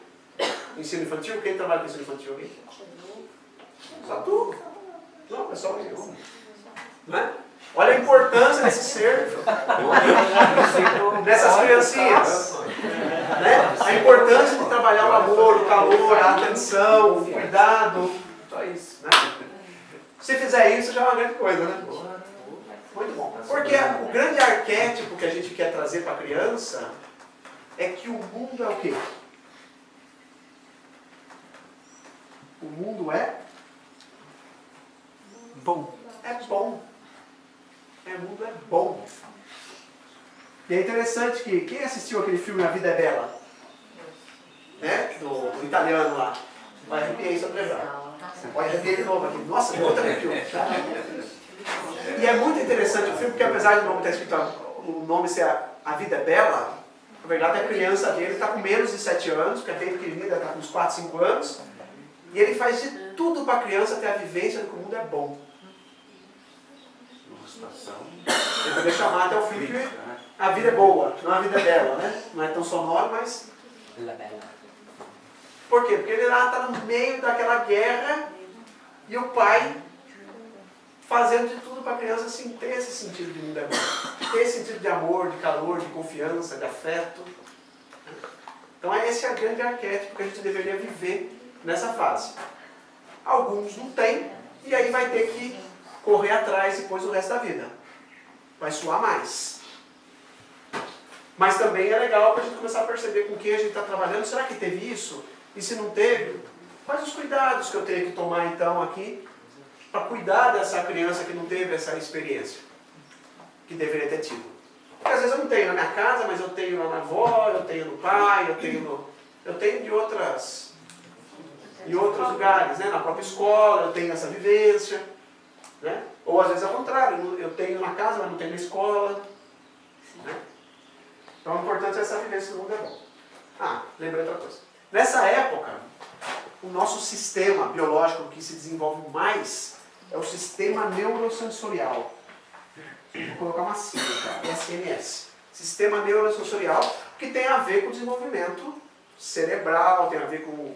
Ensino infantil. Quem trabalha com ensino infantil aqui? Só tu. Não, é só eu. Não é? Olha a importância desse ser nessas criancinhas. Né? A importância de trabalhar o amor, o calor, a atenção, o cuidado. Só isso. Né? Se fizer isso, já é uma grande coisa, né? Muito bom. Porque o grande arquétipo que a gente quer trazer para a criança é que o mundo é o quê? O mundo é bom. É bom. O mundo é bom. E é interessante que quem assistiu aquele filme A Vida é Bela? Né? Do italiano lá. Vai arrepiar isso outra vez. Pode arrepiar de novo aqui. Nossa, que outra arrepio. E é muito interessante o filme, porque apesar de o nome estar escrito, o nome ser A Vida é Bela, na verdade a criança dele está com menos de 7 anos, porque é bem pequenininha, está com uns 4, 5 anos, e ele faz de tudo para a criança ter a vivência de que o mundo é bom. Ele vai chamar até o fim que a vida é boa, não a vida é bela, né? Não é tão sonoro, mas... Por quê? Porque ele lá está no meio daquela guerra e o pai fazendo de tudo para a criança assim, ter esse sentido de mundo é bom. Ter esse sentido de amor, de calor, de confiança, de afeto. Então esse é o grande arquétipo que a gente deveria viver nessa fase. Alguns não têm, e aí vai ter que correr atrás depois do resto da vida. Vai suar mais. Mas também é legal para a gente começar a perceber com quem a gente está trabalhando. Será que teve isso? E se não teve, quais os cuidados que eu tenho que tomar então aqui para cuidar dessa criança que não teve essa experiência, que deveria ter tido. Porque às vezes eu não tenho na minha casa, mas eu tenho lá na avó, eu tenho no pai, eu tenho de outros lugares, né? Na própria escola, eu tenho essa vivência. Né? Ou às vezes ao contrário, eu tenho na casa, mas não tenho na escola. Né? Então o importante é essa vivência do mundo é bom. Lembrei outra coisa. Nessa época, o nosso sistema biológico que se desenvolve mais é o sistema neurosensorial. Vou colocar uma sigla, tá? SNS. Sistema neurosensorial, que tem a ver com o desenvolvimento cerebral, tem a ver com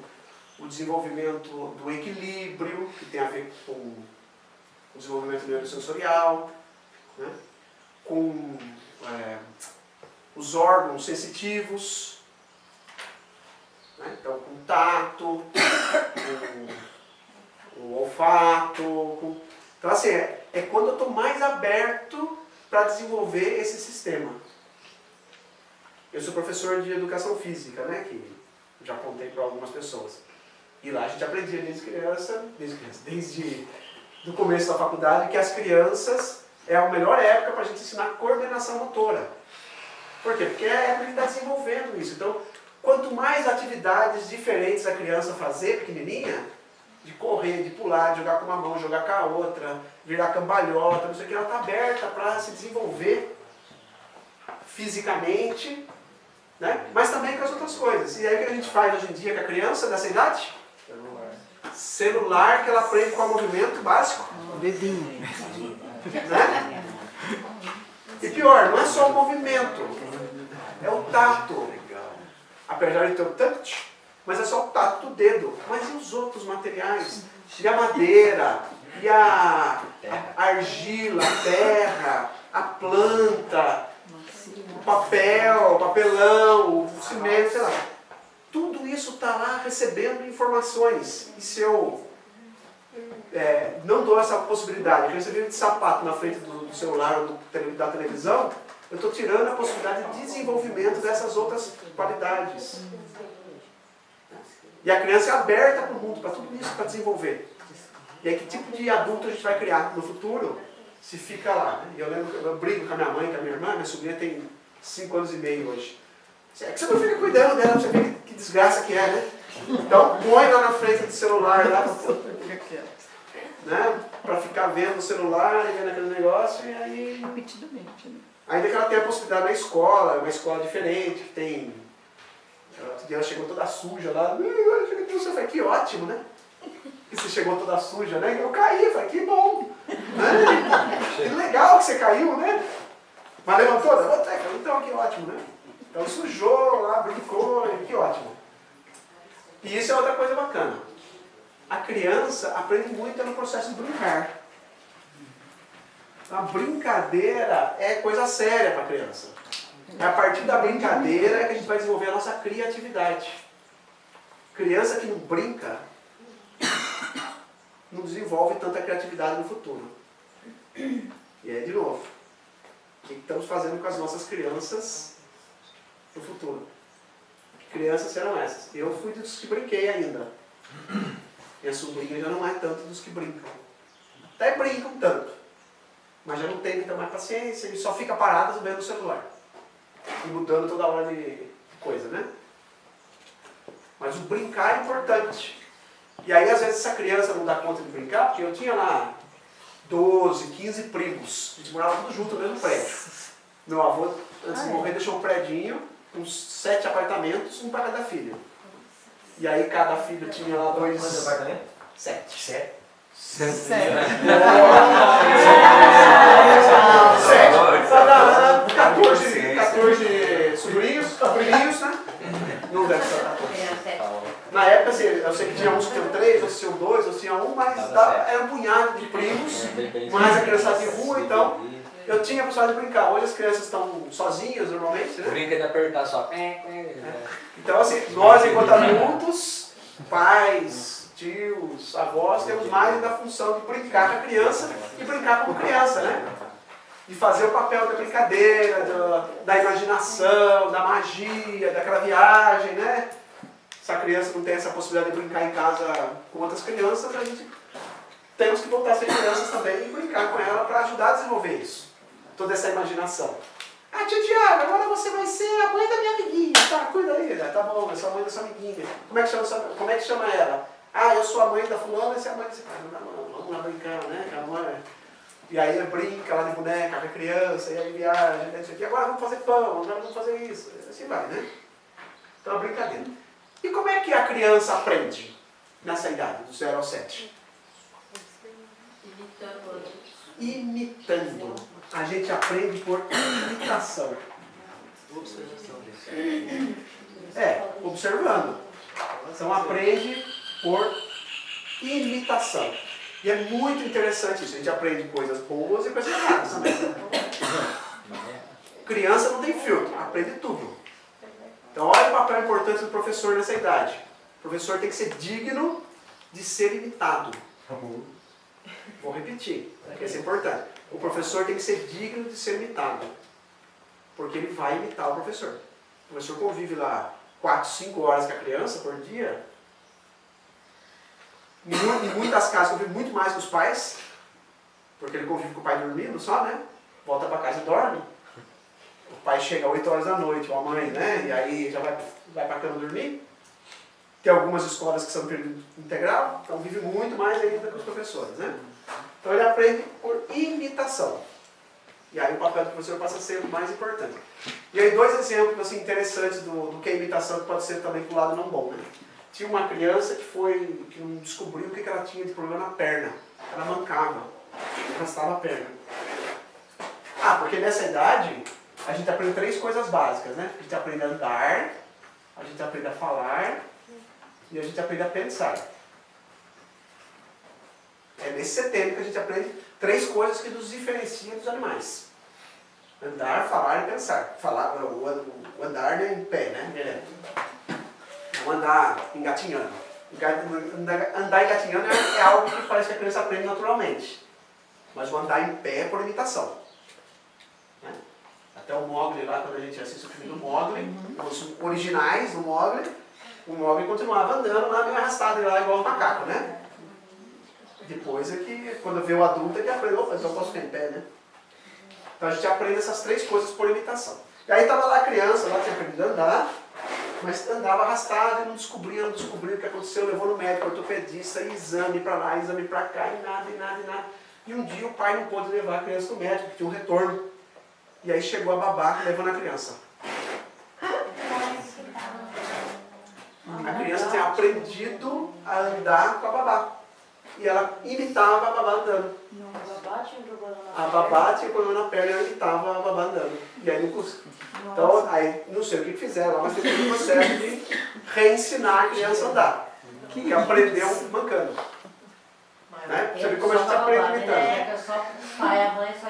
o desenvolvimento do equilíbrio, que tem a ver com o desenvolvimento neurosensorial, né? Com os órgãos sensitivos, né? Então com o tato, com o olfato. Então assim, é quando eu estou mais aberto para desenvolver esse sistema. Eu sou professor de educação física, né? Que já contei para algumas pessoas. E lá a gente aprendia desde o começo da faculdade, que as crianças é a melhor época para a gente ensinar coordenação motora. Por quê? Porque é a época que está desenvolvendo isso. Então, quanto mais atividades diferentes a criança fazer, pequenininha, de correr, de pular, de jogar com uma mão, jogar com a outra, virar cambalhota, não sei o que, ela está aberta para se desenvolver fisicamente, né? Mas também com as outras coisas. E aí o que a gente faz hoje em dia com a criança dessa idade? Celular que ela aprende com o movimento básico. Dedinho. Né? E pior, não é só o movimento, é o tato. Apesar de ter o touch, mas é só o tato do dedo. Mas e os outros materiais? E a madeira, e a argila, a terra, a planta, o papel, o papelão, o cimento, sei lá. Tudo isso está lá recebendo informações. E se eu não dou essa possibilidade de receber de sapato na frente do celular ou da televisão, eu estou tirando a possibilidade de desenvolvimento dessas outras qualidades. E a criança é aberta para o mundo, para tudo isso, para desenvolver. E aí que tipo de adulto a gente vai criar no futuro se fica lá? Né? Eu lembro que eu brigo com a minha mãe, com a minha irmã, minha sobrinha tem 5 anos e meio hoje. É que você não fica cuidando dela, você vê que desgraça que é, né? Então põe lá na frente do celular, lá, né? Para ficar vendo o celular e vendo aquele negócio, e aí... Repetidamente, né? Ainda que ela tenha a possibilidade na escola, uma escola diferente, que tem... Outro dia ela chegou toda suja lá, eu falei, que ótimo, né? Que você chegou toda suja, né? Eu caí, eu falei, que bom, né? Que legal que você caiu, né? Mas levantou? Levantei, então que ótimo, né? Então sujou lá, brincou, que ótimo. E isso é outra coisa bacana. A criança aprende muito no processo de brincar. A brincadeira é coisa séria para a criança. É a partir da brincadeira que a gente vai desenvolver a nossa criatividade. Criança que não brinca não desenvolve tanta criatividade no futuro. E aí, de novo, o que estamos fazendo com as nossas crianças no futuro? Que crianças serão essas? Eu fui dos que brinquei ainda. Minha sobrinha já não é tanto dos que brincam. Até brincam tanto, mas já não tem muita mais paciência e só fica parada vendo o celular. E mudando toda hora de coisa, né? Mas o brincar é importante. E aí, às vezes, essa criança não dá conta de brincar, porque eu tinha lá 12, 15 primos. A gente morava tudo junto no mesmo prédio. Meu avô, antes de morrer, deixou um predinho com 7 apartamentos, um para cada filho. E aí, cada filho tinha lá 2... Quantos apartamentos? 7. 7. 7. 14 sobrinhos, priminhos, né? Não deve ser 14. Na época, assim, eu sei que tinha uns que tinham 3, outros tinham 2, outros tinham 1, mas era um punhado de primos, mais a criançada de rua, então eu tinha a possibilidade de brincar. Hoje as crianças estão sozinhas, normalmente, né? Brinca de apertar só. Então, assim, nós, enquanto adultos, pais, tios, avós, temos mais ainda a função de brincar com a criança e brincar como criança, né? De fazer o papel da brincadeira, da imaginação, da magia, daquela viagem, né? Se a criança não tem essa possibilidade de brincar em casa com outras crianças, a gente temos que voltar a ser crianças também e brincar com ela para ajudar a desenvolver isso. Toda essa imaginação. Ah, tia Tiago, agora você vai ser a mãe da minha amiguinha. Tá, cuida aí. Tá bom, eu sou a mãe da sua amiguinha. Como é que chama ela? Ah, eu sou a mãe da fulana, você é a mãe desse cara. Vamos lá brincar, né? E aí brinca lá de boneca com a criança, e aí viaja, e agora vamos fazer pão, agora vamos fazer isso. Assim vai, né? Então é uma brincadeira. E como é que a criança aprende nessa idade, do 0 ao 7? Imitando. Imitando. A gente aprende por imitação. Observando. Então aprende por imitação. E é muito interessante isso. A gente aprende coisas boas e coisas erradas também. Criança não tem filtro, aprende tudo. Então olha o papel importante do professor nessa idade. O professor tem que ser digno de ser imitado. Vou repetir, porque isso é importante. O professor tem que ser digno de ser imitado. Porque ele vai imitar o professor. O professor convive lá 4, 5 horas com a criança por dia. Em muitas casas convive muito mais com os pais. Porque ele convive com o pai dormindo só, né? Volta para casa e dorme. O pai chega às 8 horas da noite, ou a mãe, né? E aí já vai para a cama dormir. Tem algumas escolas que são período integral, então vive muito mais ainda com os professores, né? Então ele aprende por imitação. E aí o papel do professor passa a ser o mais importante. E aí 2 exemplos assim, interessantes do que é imitação, que pode ser também pro lado não bom, né? Tinha uma criança que não descobriu o que ela tinha de problema na perna. Ela mancava, arrastava a perna. Porque nessa idade a gente aprende 3 coisas básicas, né? A gente aprende a andar, a gente aprende a falar e a gente aprende a pensar. É nesse setembro que a gente aprende 3 coisas que nos diferenciam dos animais. Andar, falar e pensar. O andar em pé, né? Não andar engatinhando. Andar engatinhando é algo que parece que a criança aprende naturalmente. Mas o andar em pé é por imitação. Né? Até o Mowgli lá, quando a gente assiste o filme do Mowgli, os originais do Mowgli, o Mowgli continuava andando lá meio arrastado lá igual um macaco, né? Depois é que, quando vê o adulto, é que aprende, mas eu posso ficar em pé, né? Então a gente aprende essas 3 coisas por imitação. E aí estava lá a criança, lá tinha aprendido a andar, mas andava arrastado e não descobria o que aconteceu, levou no médico, ortopedista, exame para lá, exame para cá, e nada. E um dia o pai não pôde levar a criança no médico, porque tinha um retorno. E aí chegou a babá levando a criança. A criança tinha aprendido a andar com a babá. E ela imitava a babá andando. A babá tinha problema na perna e ela imitava a babá andando. E aí não conseguiu. Então, aí, não sei o que fizeram, mas teve um processo de reensinar a criança a andar. Que aprendeu mancando. Né? Você vê como a gente aprende imitando.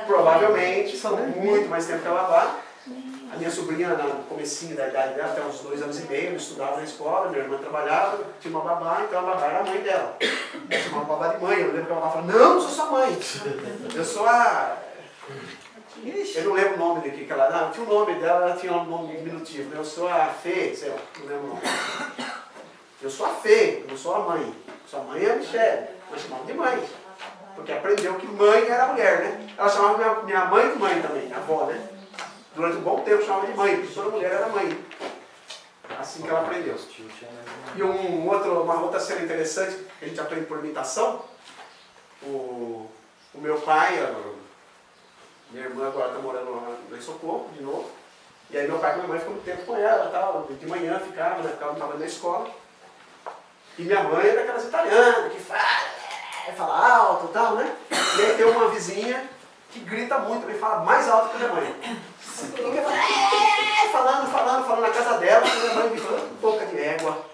Provavelmente, ficou muito mais tempo que a babá. A minha sobrinha, no comecinho da idade dela, até uns 2 anos e meio, eu estudava na escola, minha irmã trabalhava, tinha uma babá, então a babá era a mãe dela. Eu chamava babá de mãe, eu lembro que a babá falava, não, não sou sua mãe, eu sou a... Eu não lembro o nome daqui, que ela... Não, tinha o nome dela, ela tinha um nome diminutivo, né? Eu sou a Fê, sei lá, não lembro o nome. Eu sou a Fê, eu não sou a mãe. Sua mãe é a Michelle, mas chamava de mãe. Porque aprendeu que mãe era mulher, né? Ela chamava minha mãe de mãe também, a avó, né? Durante um bom tempo chamava de mãe, porque toda mulher era mãe. Assim que ela aprendeu. E uma outra cena interessante que a gente aprende por imitação, o meu pai, minha irmã agora está morando lá em Socorro, de novo, e aí meu pai e minha mãe ficam muito tempo com ela, tal, de manhã ficava, né, ficava trabalhando na escola, e minha mãe é daquelas italianas, que fala alto e tal, né, e aí tem uma vizinha que grita muito, ele fala mais alto que a minha mãe. E falando na casa dela, e minha mãe gritando, boca de égua.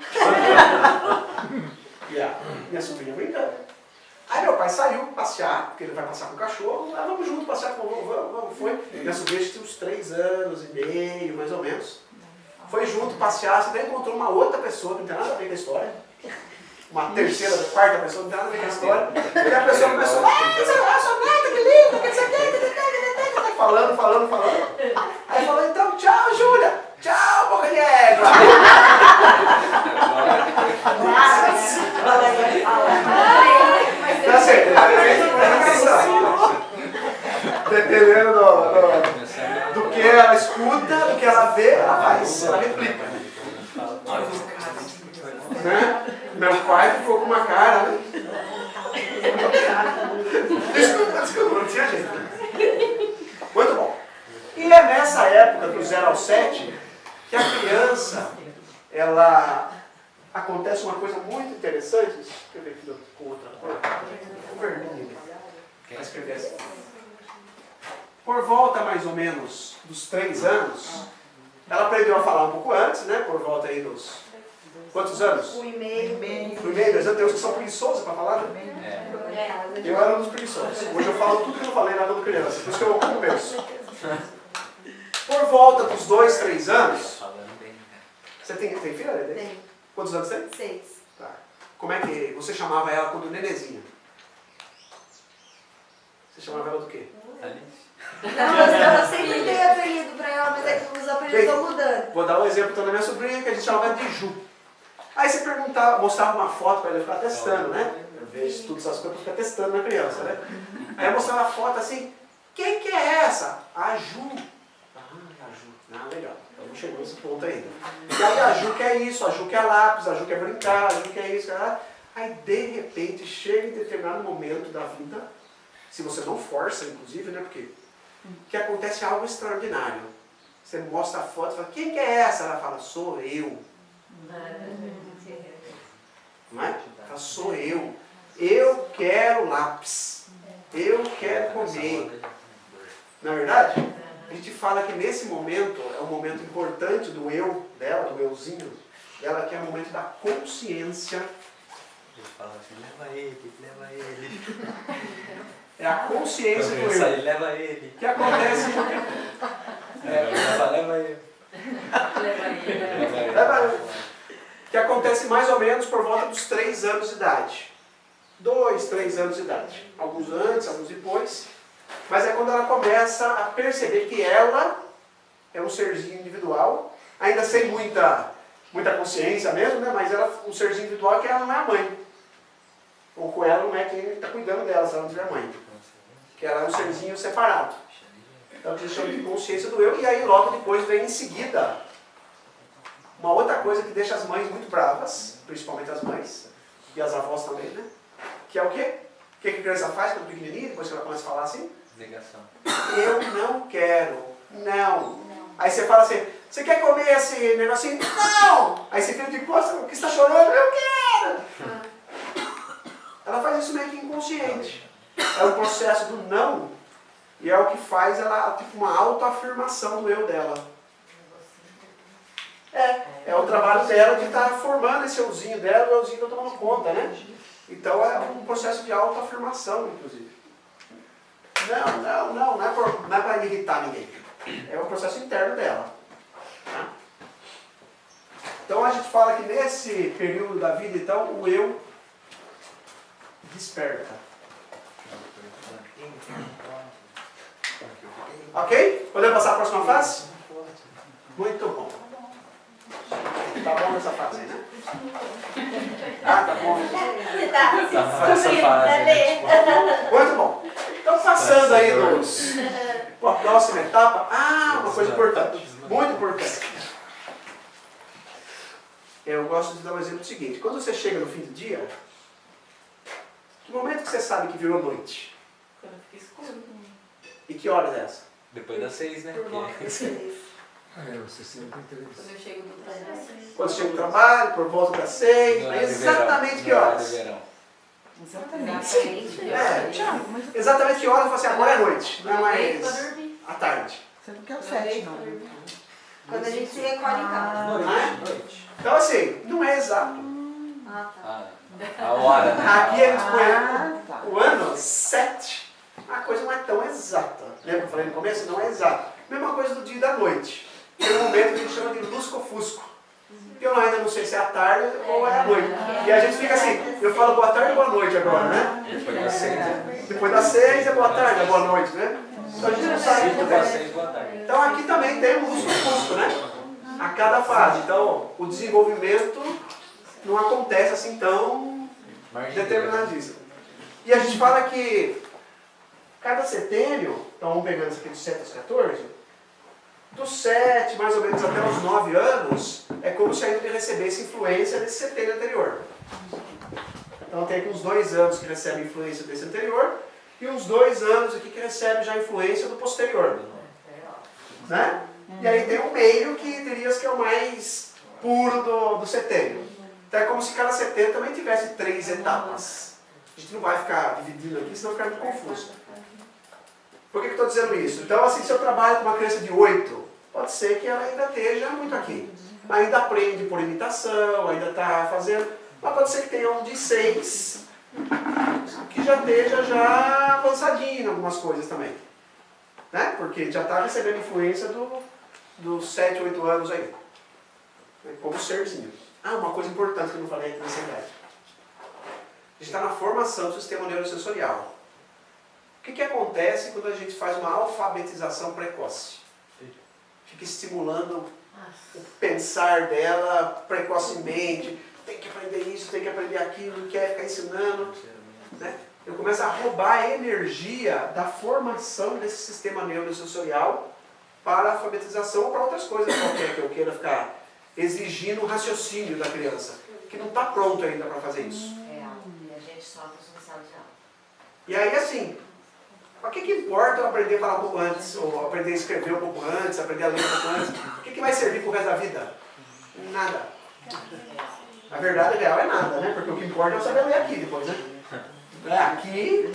E a minha sobrinha brincando. Aí meu pai saiu passear, porque ele vai passear com o cachorro, vamos junto passear com o vamos, foi. Minha sobrinha tinha uns 3 anos e meio, mais ou menos. Foi junto passear, você até encontrou uma outra pessoa que não tem nada a ver com a história. Uma terceira, quarta pessoa, não tem nada a ver com a história. E a pessoa começou, sua neta, que linda, que isso aqui, falando. Aí falou, então tchau, Júlia. Tchau, boca de égua. Tá certo, dependendo do que ela escuta, do que ela vê, ela faz, ela replica. Né? Meu pai ficou com uma cara, né? Desculpa, não tinha jeito. Né? Muito bom. E é nessa época, do 0 ao 7, que a criança, acontece uma coisa muito interessante. Deixa eu escrever aqui com outra cor. Com vermelho. Vai escrever assim. Por volta, mais ou menos, dos 3 anos, Ela aprendeu a falar um pouco antes, né? Por volta aí dos... Quantos anos? 1,5. 1,5, 2 anos. Tem uns que são preguiçosos para falar, né? Eu era um dos preguiçosos. Hoje eu falo tudo que eu não falei na quando criança. Por isso que eu converso. Por volta dos 2, 3 anos... Falando bem, né? Você tem filha, Lede? Tem. Quantos anos tem? 6. Tá. Como é que você chamava ela quando nenezinha? Você chamava ela do quê? Alice. Não, eu sempre dei apelido pra ela, mas é que os apelidos estão mudando. Vou dar um exemplo então da minha sobrinha, que a gente chamava de Ju. Aí você perguntava, mostrava uma foto para ela ficar testando, né? Eu vejo todas essas coisas para ficar testando na criança, né? Aí eu mostrava a foto assim, quem que é essa? A Ju. Ah, a Ju. Ah, legal. Então não chegou nesse ponto ainda. E aí a Ju quer isso, a Ju quer lápis, a Ju quer brincar, a Ju quer isso, quer lá. Aí de repente chega em determinado momento da vida, se você não força, inclusive, né? Porque que acontece algo extraordinário. Você mostra a foto e fala, quem que é essa? Ela fala, sou eu. Não é? Ela fala, sou eu. Eu quero lápis. Eu quero comer. Na verdade, a gente fala que nesse momento é um momento importante do eu dela, do euzinho dela, que é o momento da consciência. Ele fala assim, leva ele. É a consciência do Quando ele eu. leva ele. Que acontece. Ele fala, leva ele. Que acontece mais ou menos por volta dos 3 anos de idade. 2, 3 anos de idade. Alguns antes, alguns depois. Mas é quando ela começa a perceber que ela é um serzinho individual, ainda sem muita consciência mesmo, né? Mas ela um serzinho individual que ela não é a mãe. Ou com ela não é quem está cuidando dela, se ela não tiver mãe. Que ela é um serzinho separado. Então a gente chama de consciência do eu, e aí logo depois vem em seguida uma outra coisa que deixa as mães muito bravas, principalmente as mães, e as avós também, né? Que é o quê? O que a criança faz quando pequenininha, depois que ela começa a falar assim? Negação. Eu não quero, não. Aí você fala assim, você quer comer esse negocinho? Não! Aí você fica de costas, o que está chorando? Eu quero! Ela faz isso meio que inconsciente. É o processo do não, e é o que faz ela, tipo, uma autoafirmação do eu dela. É o trabalho dela de estar formando esse euzinho dela, o euzinho está tomando conta, né? Então é um processo de autoafirmação, inclusive. Não é para irritar ninguém. É um processo interno dela. Tá? Então a gente fala que nesse período da vida, então, o eu desperta. Ok? Podemos passar a próxima fase? Muito bom. Tá bom nessa fase aí, né? Ah, tá bom. Tá essa fase, né? Muito bom. Então, passando aí a próxima etapa. Uma coisa importante. Muito importante. Eu gosto de dar um exemplo seguinte. Quando você chega no fim do dia, que momento que você sabe que virou noite? Quando fica escuro. E que horas é essa? Depois das 6, né? Por volta das 6. Você sempre tem Quando eu chego do trabalho. Quando chega do trabalho, por volta das 6, mas exatamente que horas? Exatamente. Tiago, mas Exatamente que horas você agora é noite, não é Pra mais dormir. à tarde. você não quer o 7, não. Quando a gente se recolhe em casa. Não é? Então assim, não é exato. Ah, tá. A hora, né? Aqui eles põem Tá. o ano 7. A coisa não é tão exata. Lembra que eu falei no começo? Não é exato. Mesma coisa do dia e da noite. Tem um momento que a gente chama de lusco-fusco. Eu ainda não sei se é a tarde ou é a noite. E a gente fica assim, eu falo boa tarde e boa noite agora, né? Depois das 6, né? Depois das 6 é boa tarde, é boa noite, né? Então a gente não sabe muito 5 das bem. 6, boa tarde. Então aqui também tem o lusco-fusco, né? A cada fase. Então o desenvolvimento não acontece assim tão determinadíssimo. E a gente fala que cada setênio, então vamos pegando isso aqui dos 7 aos 14, dos 7 mais ou menos até os 9 anos, é como se ainda ele recebesse influência desse setênio anterior. Então tem aqui uns 2 anos que recebe influência desse anterior, e uns 2 anos aqui que recebe já influência do posterior. Né? E aí tem o meio que diria que é o mais puro do setênio. Então é como se cada setênio também tivesse 3 etapas. A gente não vai ficar dividindo aqui, senão fica muito confuso. Por que eu estou dizendo isso? Então, assim, se eu trabalho com uma criança de 8, pode ser que ela ainda esteja muito aqui. Ainda aprende por imitação, ainda está fazendo, mas pode ser que tenha um de 6 que já esteja já avançadinho em algumas coisas também. Né? Porque já está recebendo influência dos 7, 8 anos aí. Como serzinho. Ah, uma coisa importante que eu não falei aqui nessa idade. A gente está na formação do sistema neurosensorial. O que acontece quando a gente faz uma alfabetização precoce? Fica estimulando o pensar dela precocemente. Tem que aprender isso, tem que aprender aquilo, quer ficar ensinando. Né? Eu começo a roubar a energia da formação desse sistema neurosensorial para a alfabetização ou para outras coisas qualquer que eu queira ficar exigindo o raciocínio da criança, que não está pronto ainda para fazer isso. E a gente sofre no sala de aula. E aí, assim, o que importa eu aprender a falar um pouco antes, ou aprender a escrever um pouco antes, aprender a ler um pouco antes? O que vai servir para o resto da vida? Nada. A verdade real é nada, né? Porque o que importa é eu saber ler aqui depois, né? É aqui...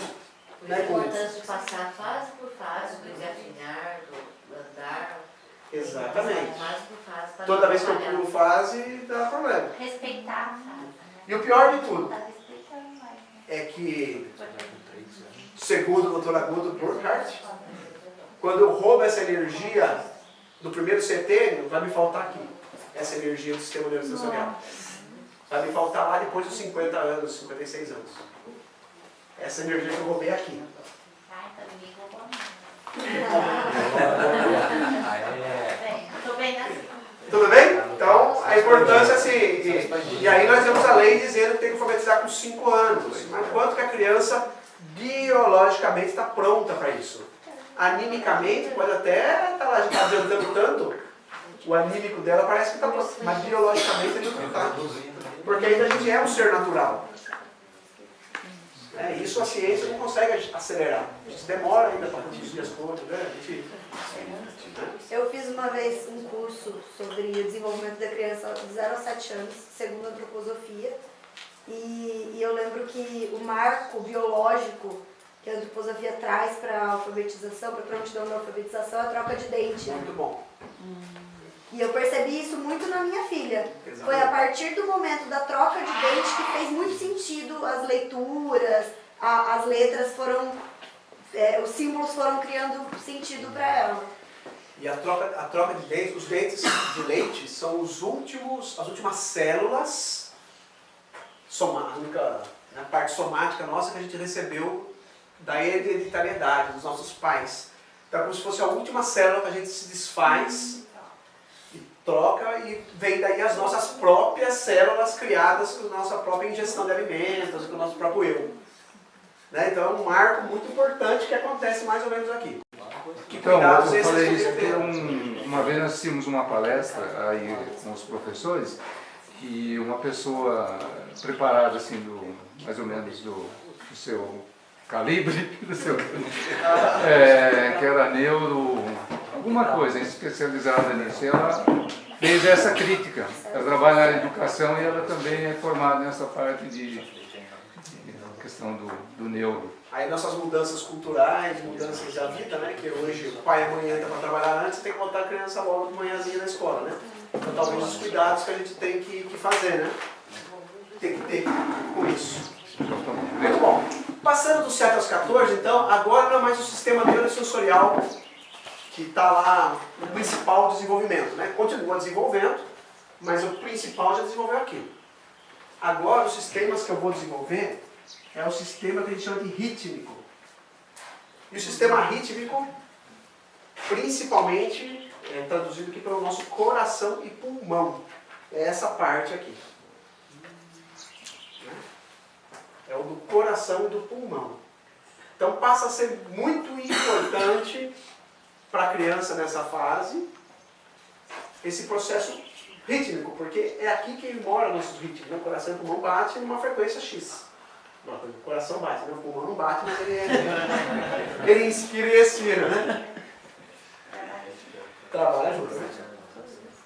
A importância de passar fase por fase, do desafinar, do andar. Exatamente. Fase por fase. para Toda vez que eu trabalhar. pulo fase, dá problema. Respeitar a fase. E o pior de tudo Tá respeitando mais. é que, segundo o Dr. Agudo Burkhardt, quando eu roubo essa energia do primeiro setênio, vai me faltar aqui. Essa energia do sistema neurosensorial. Vai me faltar lá depois dos 50 anos, 56 anos. Essa energia que eu roubei aqui. Ai, tá ninguém roubou Aí Tô bem assim. Tudo bem? Então, a importância assim, e aí nós temos a lei dizendo que tem que alfabetizar com 5 anos. Mas quanto que a criança biologicamente está pronta para isso? Animicamente, pode até estar lá adiantando tanto, o anímico dela parece que está pronto, mas biologicamente ele não está. Porque ainda a gente é um ser natural. Isso a ciência não consegue acelerar. A gente demora ainda para atingir as coisas, né? Eu fiz uma vez um curso sobre o desenvolvimento da criança de 0 a 7 anos, segundo a antroposofia, e eu lembro que o marco biológico que a antroposofia traz para a alfabetização, para a prontidão da alfabetização, é a troca de dente. Muito bom. E eu percebi isso muito na minha filha. Exatamente. Foi a partir do momento da troca de dente que fez muito sentido as leituras, as letras foram, os símbolos foram criando sentido para ela. E a troca de dentes, os dentes de leite são as últimas células, a parte somática nossa que a gente recebeu da hereditariedade dos nossos pais. Então é como se fosse a última célula que a gente se desfaz e troca e vem daí as nossas próprias células criadas com a nossa própria ingestão de alimentos, com o nosso próprio eu. Né? Então é um marco muito importante que acontece mais ou menos aqui. Que Então, cuidados eu esses falei vocês isso porque têm? uma vez nós tínhamos uma palestra aí com os professores e uma pessoa preparada assim, mais ou menos do seu calibre, que era neuro, alguma coisa especializada nisso. E ela fez essa crítica. Ela trabalha na educação e ela também é formada nessa parte de questão do neuro. Aí nossas mudanças culturais, mudanças da vida, né? Que hoje o pai e a mãe entram para trabalhar antes, tem que botar a criança logo de manhãzinha na escola, né? Então talvez os cuidados que a gente tem que fazer, né? Tem que ter com isso. Muito bom. Passando dos 7 aos 14, então, agora não é mais o sistema neurosensorial que está lá no principal desenvolvimento, né? Continua desenvolvendo, mas o principal já desenvolveu aqui. Agora os sistemas que eu vou desenvolver é o sistema que a gente chama de rítmico. E o sistema rítmico, principalmente, é traduzido aqui pelo nosso coração e pulmão. É essa parte aqui. É o do coração e do pulmão. Então passa a ser muito importante para a criança nessa fase esse processo rítmico, porque é aqui que mora nossos ritmos. O coração e o pulmão batem numa frequência X. O coração bate, né? O pulmão não bate, mas ele inspira e expira, né? Trabalha junto, né?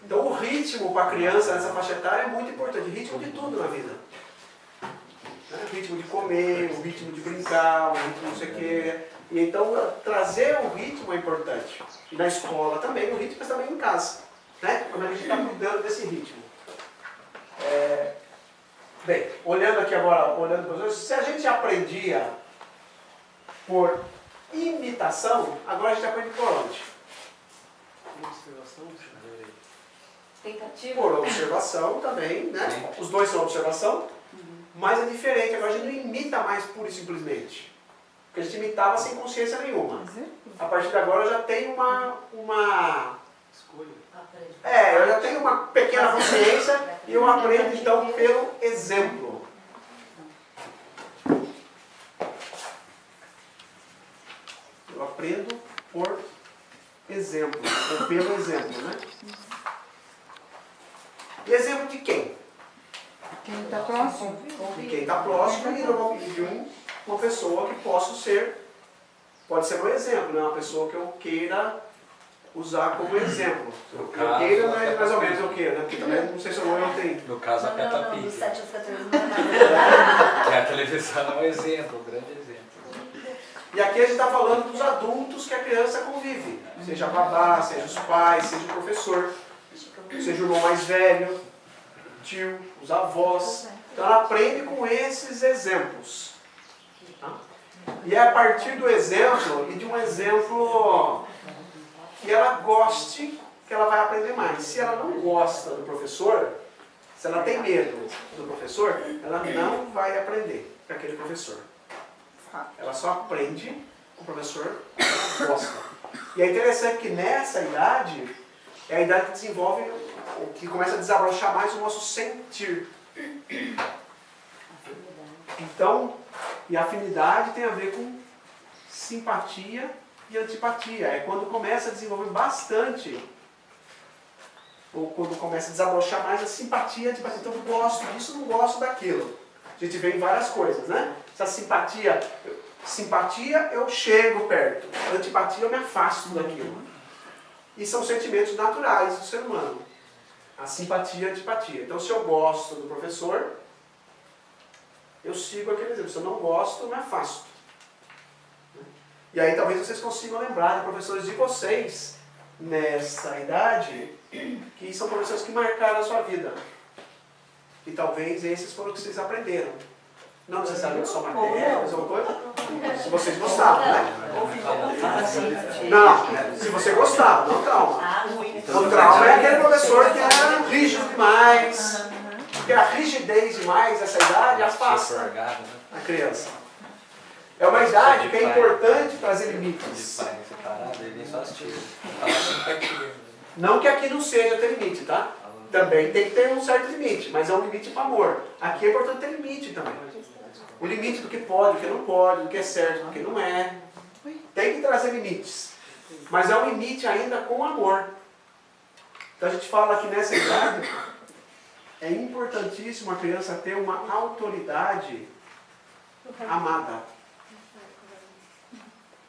Então o ritmo para a criança nessa faixa etária é muito importante. O ritmo de tudo na vida. Né? O ritmo de comer, o ritmo de brincar, o ritmo não sei o quê. E então trazer o ritmo é importante. E na escola também, o ritmo, mas também em casa. Né? Como é que a gente está cuidando desse ritmo. Bem, olhando aqui agora, olhando para os outros, se a gente aprendia por imitação, agora a gente aprende por onde? Tentativa. Por observação também, né? Os dois são observação, mas é diferente. Agora a gente não imita mais pura e simplesmente. Porque a gente imitava sem consciência nenhuma. A partir de agora eu já tenho uma Escolha. eu já tenho uma pequena consciência e eu aprendo então pelo exemplo. Eu aprendo por exemplo, ou pelo exemplo, né? E exemplo de quem? Quem está próximo? De quem está próximo e normalmente de uma pessoa que posso ser, pode ser um exemplo, né? Uma pessoa que eu queira usar como exemplo. Eu queira, mas mais ou menos eu queira, né? Porque também não sei se eu tenho. No caso, a Peppa Não, Pig. do 7 aos 14 não é nada. Que a televisão é um exemplo, um grande exemplo. E aqui a gente está falando dos adultos que a criança convive. Seja a babá, seja os pais, seja o professor, seja o irmão mais velho, o tio, os avós. Então ela aprende com esses exemplos. Tá? E é a partir do exemplo, e de um exemplo que ela goste, que ela vai aprender mais. Se ela não gosta do professor, se ela tem medo do professor, ela não vai aprender com aquele professor. Ela só aprende com o professor que gosta. E é interessante que nessa idade, é a idade que desenvolve, que começa a desabrochar mais o nosso sentir. Então, e afinidade tem a ver com simpatia e antipatia. É quando começa a desenvolver bastante, ou quando começa a desabrochar mais a simpatia e antipatia. Então, eu gosto disso, não gosto daquilo. A gente vê em várias coisas, né? Essa simpatia eu chego perto, antipatia eu me afasto daquilo. E são sentimentos naturais do ser humano. A simpatia e a antipatia. Então, se eu gosto do professor, eu sigo aquele exemplo. Se eu não gosto, eu me afasto. E aí talvez vocês consigam lembrar de professores de vocês, nessa idade, que são professores que marcaram a sua vida. E talvez esses foram os que vocês aprenderam. Não necessariamente só matérias ou coisa. Se vocês gostavam, né? Não, se você gostava, não trauma. O trauma é aquele professor que era rígido demais, porque a rigidez demais nessa idade afasta a criança. É uma idade que é importante trazer limites. Não que aqui não seja ter limite, tá? Também tem que ter um certo limite, mas é um limite para amor. Aqui é importante ter limite também. O limite do que pode, do que não pode, do que é certo, do que não é. Tem que trazer limites. Mas é um limite ainda com amor. Então a gente fala que nessa idade é importantíssimo a criança ter uma autoridade amada.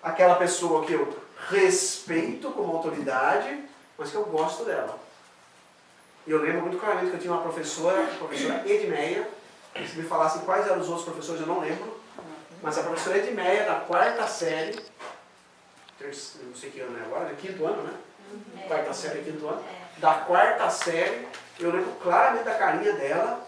Aquela pessoa que eu respeito como autoridade, mas que eu gosto dela. E eu lembro muito claramente que eu tinha uma professora, a professora Edmeia. Se me falassem quais eram os outros professores, eu não lembro. Mas a professora Edmeia, da 4ª série, não sei que ano é agora, é 5º ano, né? 4ª série, 5º ano. Da 4ª série, eu lembro claramente da carinha dela.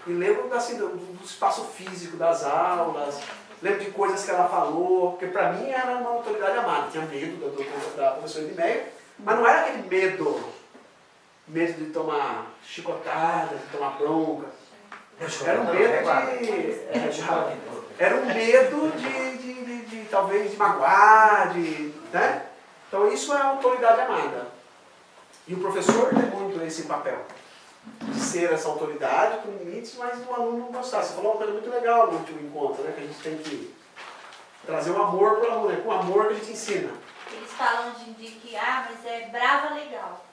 E lembro assim, do espaço físico das aulas. Lembro de coisas que ela falou. Porque para mim era uma autoridade amada. Tinha medo da professora Edmeia. Mas não era aquele medo de tomar chicotada, de tomar bronca. Era um medo de talvez de magoar, né? Então isso é a autoridade amada. E o professor tem muito esse papel. De ser essa autoridade com limites, mas o aluno não gostar. Você falou uma coisa muito legal no último encontro, né? Que a gente tem que trazer o amor para o aluno. É com o amor que a gente ensina. Eles falam de que, mas é brava legal.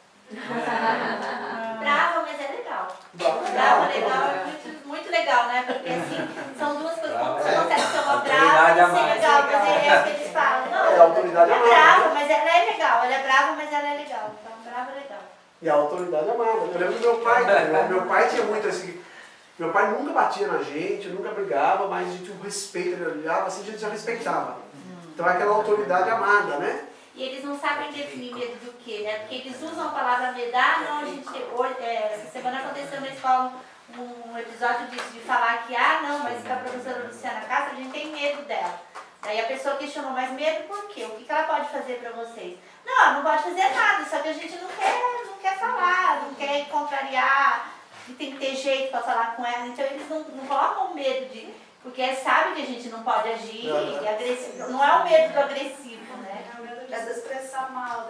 Brava, mas é legal. Brava legal é muito, muito legal, né? Porque assim, são duas coisas. Como você consegue ser uma brava e ser legal? Mas é o que eles falam. Não, É a autoridade é amada. brava, mas ela é legal. Ela é brava, mas ela é legal. Então, brava é legal. E a autoridade amada. Eu lembro do meu pai. Meu pai tinha muito esse... Meu pai nunca batia na gente, nunca brigava, mas a gente tinha um respeito, ele olhava assim, a gente já respeitava. Então é aquela autoridade amada, né? E eles não sabem definir medo do quê, né? Porque eles usam a palavra medo. Ah, não, a gente, hoje, essa semana aconteceu na escola um episódio disso, de falar que, ah, não, mas que a professora Luciana Castro, a gente tem medo dela. Daí a pessoa questionou, mas medo por quê? O que ela pode fazer pra vocês? Não, ela não pode fazer nada, só que a gente não quer falar, não quer contrariar, e tem que ter jeito pra falar com ela. Então eles não colocam medo de... Porque sabe que a gente não pode agir, e agressivo. Não é o medo do agressivo, né? É o medo de se expressar mal.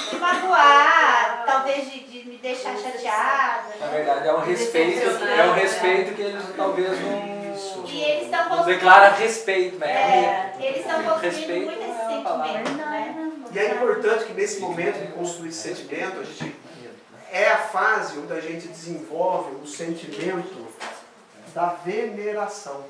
De magoar, talvez de me deixar chateada. Na verdade é um respeito que eles talvez não... E eles estão Não declara respeito, né? Eles estão construindo Respeito muito esse é uma palavra. sentimento, né? E é importante que nesse momento de construir esse sentimento, a gente é a fase onde a gente desenvolve o sentimento da veneração.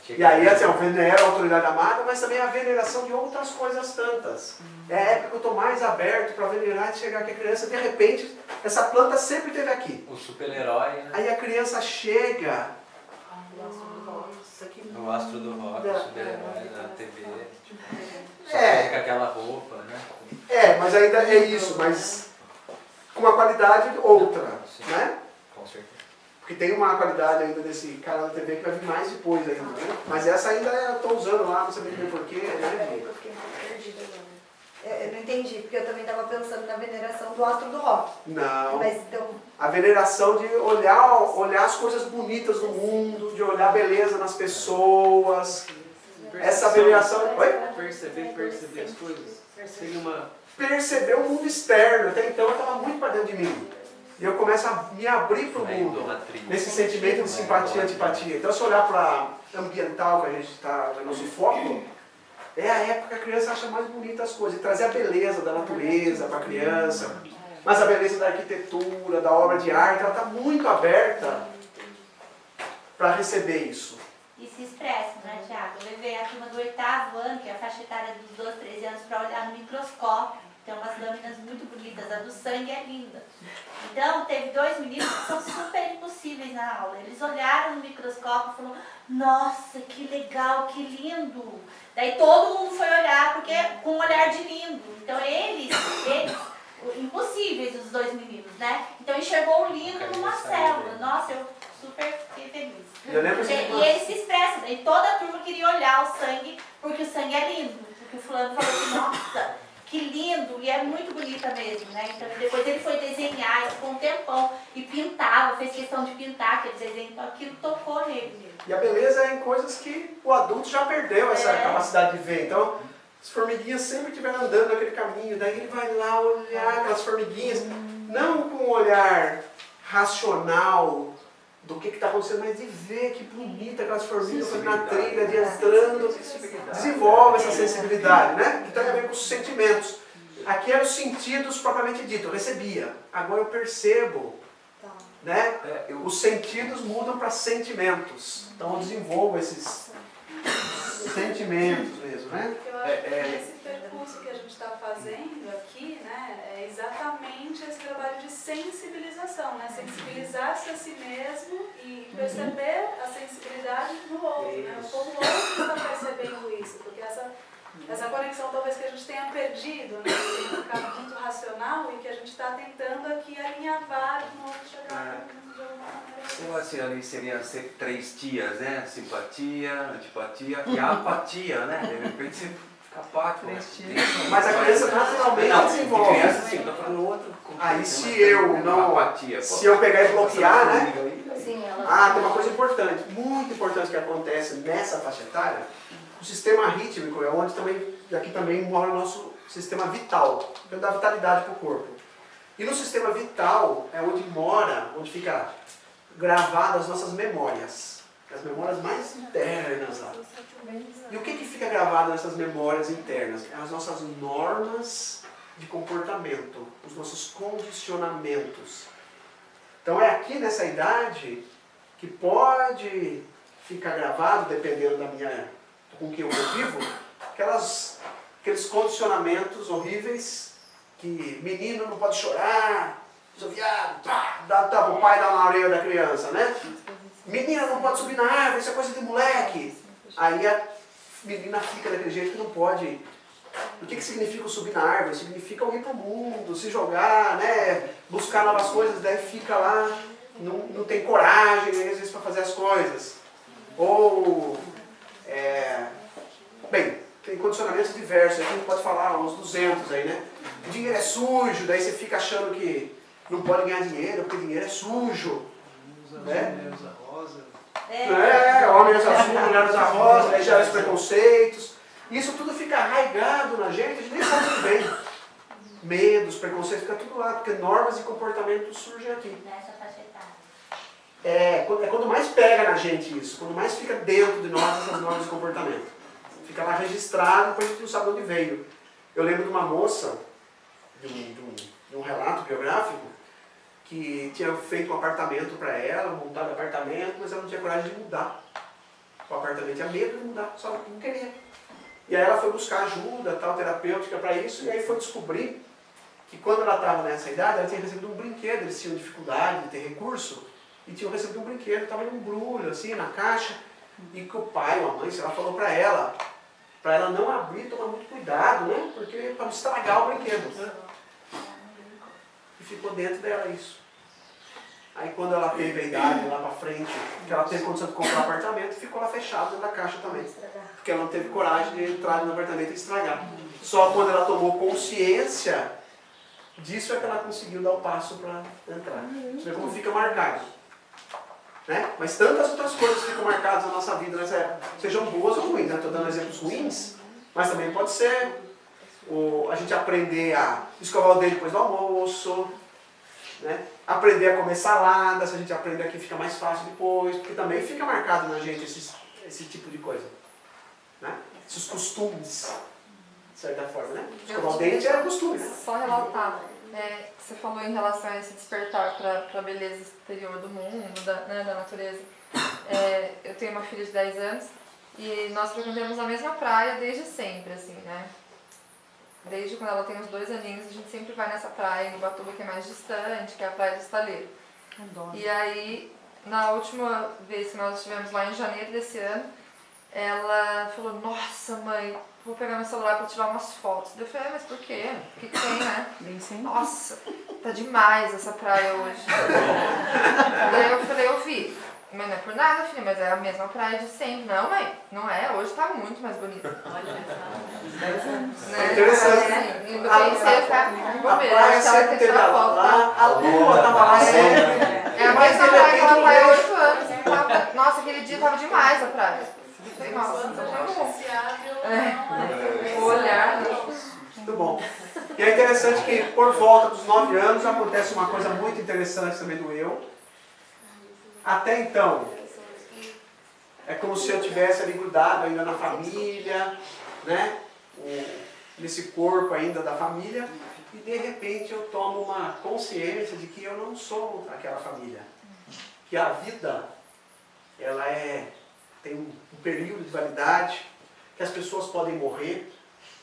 E aí, assim, o venera a autoridade amada, mas também a veneração de outras coisas tantas. É a época que eu estou mais aberto para venerar e chegar aqui a criança, de repente, essa planta sempre esteve aqui. O super-herói, né? Aí a criança chega. O astro do rock, o super-herói da TV. Só É. com aquela roupa, né? É, mas ainda é isso, mas com uma qualidade outra, né? Com certeza. Porque tem uma qualidade ainda desse cara da TV que vai vir mais depois ainda, né? Mas essa ainda eu estou usando lá, não sei bem porquê, né? Eu fiquei um pouco perdida agora. Eu não entendi, porque eu também estava pensando na veneração do astro do rock. Não. Mas então, A veneração de olhar as coisas bonitas do mundo, de olhar a beleza nas pessoas. Essa veneração... Oi? Perceber as coisas. Seria uma... Perceber o mundo externo. Até então eu estava muito para dentro de mim. E eu começo a me abrir para o mundo, nesse sentimento de simpatia e antipatia. Então, se olhar para ambiental, que a gente está no nosso foco, é a época que a criança acha mais bonita as coisas. E trazer a beleza da natureza para a criança, mas a beleza da arquitetura, da obra de arte, ela está muito aberta para receber isso. E se expressa, né, Tiago? Eu levei a turma do 8º ano, que é a faixa etária dos 12, 13 anos, para olhar no microscópio. Tem umas lâminas muito bonitas, a do sangue é linda. Então, teve 2 meninos que são super impossíveis na aula. Eles olharam no microscópio e falaram, nossa, que legal, que lindo. Daí todo mundo foi olhar, porque com um olhar de lindo. Então, eles impossíveis, os 2 meninos, né? Então, enxergou o lindo numa célula. Nossa, eu super fiquei feliz. Eu lembro E eles se expressam, daí toda a turma queria olhar o sangue, porque o sangue é lindo. Porque o fulano falou assim, nossa, que lindo, e é muito bonita mesmo, né? Então depois ele foi desenhar, ele ficou um tempão, e pintava, fez questão de pintar aquele desenho, então aquilo tocou nele mesmo. E a beleza é em coisas que o adulto já perdeu essa capacidade de ver. Então, as formiguinhas sempre estiveram andando naquele caminho, daí ele vai lá olhar aquelas formiguinhas, não com um olhar racional do que está acontecendo, mas de ver que bonita aquelas formigas na trilha, adiantando, desenvolve essa sensibilidade, né? Que tem a ver com os sentimentos. Aqui eram os sentidos propriamente dito, eu recebia, agora eu percebo, né? Os sentidos mudam para sentimentos, então eu desenvolvo esses sentimentos mesmo, né? Eu acho que esse percurso que a gente está fazendo aqui, né, é exatamente esse trabalho de sensibilização, né? Sensibilizar-se a si mesmo e perceber a sensibilidade no outro, né? Como o outro está percebendo isso, porque essa conexão talvez que a gente tenha perdido, né? Tem ficado muito racional e que a gente está tentando aqui alinhavar de novo, chegar de alguma maneira. Então, assim, ali seriam 3 tias, né? Simpatia, antipatia e apatia, né? De repente você fica apático. Mas a criança naturalmente desenvolve. Criança, sim, eu tô falando outro. Aí se eu não, apatia, se eu pegar e bloquear, né? Sim, ela... Ah, tem uma coisa importante, muito importante que acontece nessa faixa etária. O sistema rítmico é onde também, aqui também mora o nosso sistema vital, que dá vitalidade para o corpo. E no sistema vital é onde mora, onde fica gravadas as nossas memórias, as memórias mais internas lá. E o que fica gravado nessas memórias internas? As nossas normas de comportamento, os nossos condicionamentos. Então é aqui nessa idade que pode ficar gravado, dependendo da minha, com quem eu convivo, aqueles condicionamentos horríveis que menino não pode chorar, Seu viado, o pai dá na orelha da criança, né? Menina não pode subir na árvore, isso é coisa de moleque. Aí a menina fica daquele jeito que não pode. O que significa subir na árvore? Significa ir para o mundo, se jogar, né? Buscar novas coisas, daí fica lá, não tem coragem, às vezes, para fazer as coisas. Ou, bem, tem condicionamentos diversos, a gente pode falar uns 200 aí, né? O dinheiro é sujo, daí você fica achando que não pode ganhar dinheiro, porque dinheiro é sujo. Né? Homem usa azul, mulher usa rosa, daí já os preconceitos. Isso tudo fica arraigado na gente, a gente nem sabe muito bem. Medos, preconceitos, fica tudo lá, porque normas e comportamentos surgem aqui. É quando mais pega na gente isso, quando mais fica dentro de nós essas normas de comportamento. Fica lá registrado, depois a gente não sabe de onde veio. Eu lembro de uma moça, de um relato biográfico, que tinha feito um apartamento para ela, montado apartamento, mas ela não tinha coragem de mudar o apartamento, tinha medo de mudar, só não queria. E aí ela foi buscar ajuda tal, terapêutica para isso, e aí foi descobrir que quando ela estava nessa idade, ela tinha recebido um brinquedo, eles tinham dificuldade de ter recurso, e tinham recebido um brinquedo, estava em um embrulho, assim, na caixa, e que o pai ou a mãe, sei lá, falou para ela não abrir, tomar muito cuidado, né? Porque para não estragar o brinquedo. E ficou dentro dela isso. Aí quando ela teve a idade lá para frente, que ela teve condição de comprar um apartamento, ficou lá fechado dentro da caixa também. Porque ela não teve coragem de entrar no apartamento e estragar. Só quando ela tomou consciência disso é que ela conseguiu dar o passo para entrar. Você vê como fica marcado. Né? Mas tantas outras coisas ficam marcadas na nossa vida nessa época. Sejam boas ou ruins, né? Estou dando exemplos ruins, mas também pode ser a gente aprender a escovar o dedo depois do almoço, né? Aprender a comer salada, se a gente aprender aqui fica mais fácil depois, porque também fica marcado na gente esse tipo de coisa. Né? Esses costumes, de certa forma, né? Escovar o dente era costume, né? Só relatar, você falou em relação a esse despertar para a beleza exterior do mundo, da natureza. Eu tenho uma filha de 10 anos e nós frequentamos a mesma praia desde sempre, assim, né? Desde quando ela tem uns 2 aninhos, a gente sempre vai nessa praia em Ubatuba, que é mais distante, que é a Praia do Estaleiro. E aí, na última vez que nós estivemos lá em janeiro desse ano, ela falou, nossa mãe, vou pegar meu celular para tirar umas fotos. Eu falei, mas por quê? O que tem, né? Bem sim. Nossa, tá demais essa praia hoje. Daí eu falei, eu vi. Mas não é por nada, filha, mas é a mesma praia de sempre. Não, mãe, não é. Hoje tá muito mais bonita. É interessante. Eu pensei, eu ficava com bobeira. A praia sempre teve lá, a lua tava lá sempre. É a mesma praia que ela vai há 8 anos. Nossa, aquele dia tava demais a praia. Falei, nossa, então tá bom. O olhar, muito bom. E é interessante que por volta dos 9 anos acontece uma coisa muito interessante também do eu. Até então, é como se eu tivesse ali grudado ainda na família, né? Nesse corpo ainda da família, e de repente eu tomo uma consciência de que eu não sou aquela família. Que a vida, ela tem um período de validade, que as pessoas podem morrer.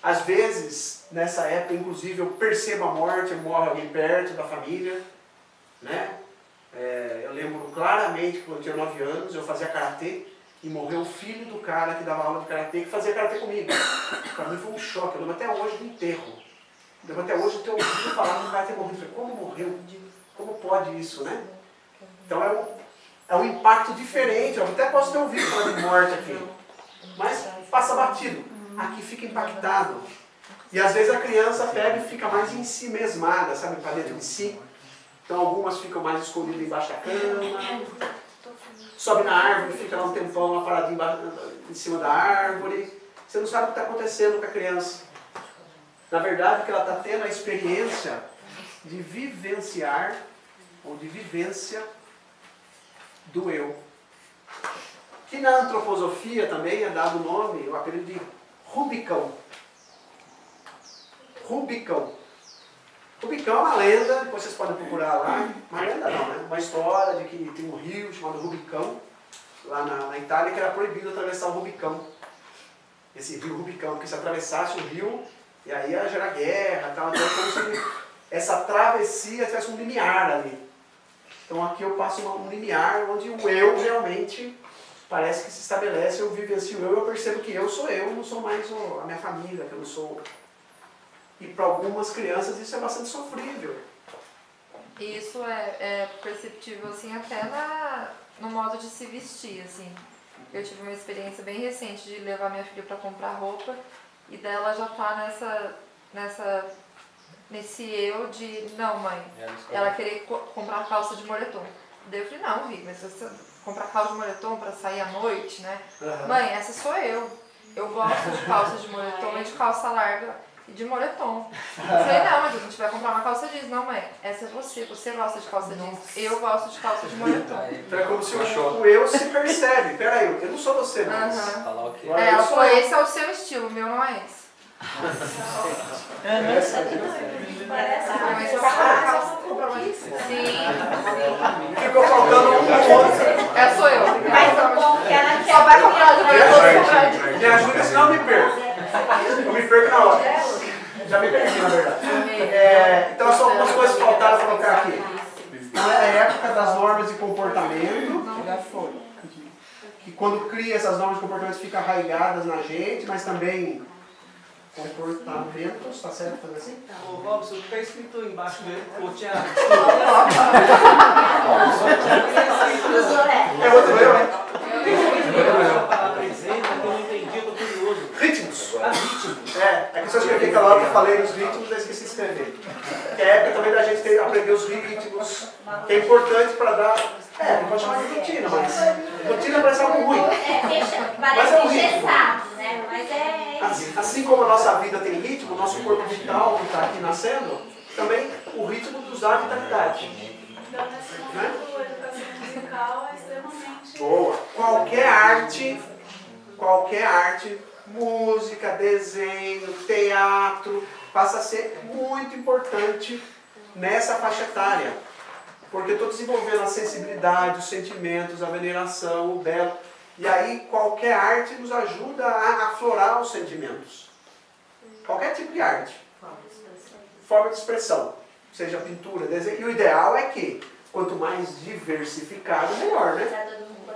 Às vezes, nessa época, inclusive, eu percebo a morte, morre alguém perto da família, né? Eu lembro claramente que quando eu tinha 9 anos, eu fazia karatê e morreu o filho do cara que dava aula de karatê, que fazia karatê comigo. Para mim foi um choque, eu lembro até hoje do enterro. Eu lembro até hoje de ter ouvido falar que o cara ter morrido. Eu falei, como morreu? Como pode isso, né? Então é um impacto diferente. Eu até posso ter ouvido falar de morte aqui, mas passa batido. Aqui fica impactado. E às vezes a criança pega e fica mais em si mesmada, sabe, para dentro de si. Então algumas ficam mais escondidas embaixo da cama, sobe na árvore, fica lá um tempão lá paradinho em cima da árvore. Você não sabe o que está acontecendo com a criança. Na verdade, que ela está tendo a experiência de vivenciar, ou de vivência do eu. Que na antroposofia também é dado o nome, o apelido de Rubicão. Rubicão. Rubicão é uma lenda, depois vocês podem procurar lá. Uma lenda não, né? Uma história de que tem um rio chamado Rubicão, lá na Itália, que era proibido atravessar o Rubicão. Esse rio Rubicão, porque se atravessasse o rio, e aí ia gerar guerra, tal, então como se essa travessia tivesse um limiar ali. Então aqui eu passo um limiar onde o eu realmente parece que se estabelece, eu vivencio o eu percebo que eu sou eu, não sou mais a minha família, que eu não sou. E para algumas crianças isso é bastante sofrível. E isso é perceptível assim até no modo de se vestir, assim. Eu tive uma experiência bem recente de levar minha filha para comprar roupa e dela já tá nesse eu de, não mãe, ela querer comprar calça de moletom. Daí eu falei, não, Vi, mas você comprar calça de moletom para sair à noite, né? Uhum. Mãe, essa sou eu. Eu gosto de calça de moletom e de calça larga e de moletom. Eu falei, não, mas a gente vai comprar uma calça jeans. Não, mãe, essa é você. Você gosta de calça jeans. Eu gosto de calça de moletom. Então é como se o eu se percebe. Peraí, eu não sou você mais. Falar o quê? Ela falou, esse é o seu estilo, o meu não é esse. Parece Ficou faltando um outro. Sou eu. Mas o bom que ela quer. Só vai comprar de moletom. Me ajuda, senão eu me perco. Eu me perco na hora. Já me perdi, na verdade. Então são algumas coisas que faltaram para colocar aqui. Então é a época das normas de comportamento. Que quando cria essas normas de comportamento ficam arraigadas na gente, mas também comportamentos, tá certo fazer assim? Ô, Robson, o que está escrito embaixo dele? Ô, Tiago. É outro eu, né? Apresenta, que eu não entendi, eu tô curioso. Ritmos. Ritmos. É que se eu escrevi aquela hora que eu falei nos ritmos, eu esqueci de escrever. Que é a época também da gente aprender os ritmos, que é importante para dar. Não pode chamar de rotina, mas rotina parece algo ruim. Parece engessado, né? Mas Assim como a nossa vida tem ritmo, o nosso corpo vital que está aqui nascendo, também o ritmo nos dá vitalidade. Então, nesse momento, a educação musical é extremamente... Boa. Qualquer arte, música, desenho, teatro, passa a ser muito importante nessa faixa etária. Porque eu estou desenvolvendo a sensibilidade, os sentimentos, a veneração, o belo. E aí qualquer arte nos ajuda a aflorar os sentimentos. Qualquer tipo de arte. Forma de expressão. Seja pintura, desenho. E o ideal é que quanto mais diversificado, melhor, né?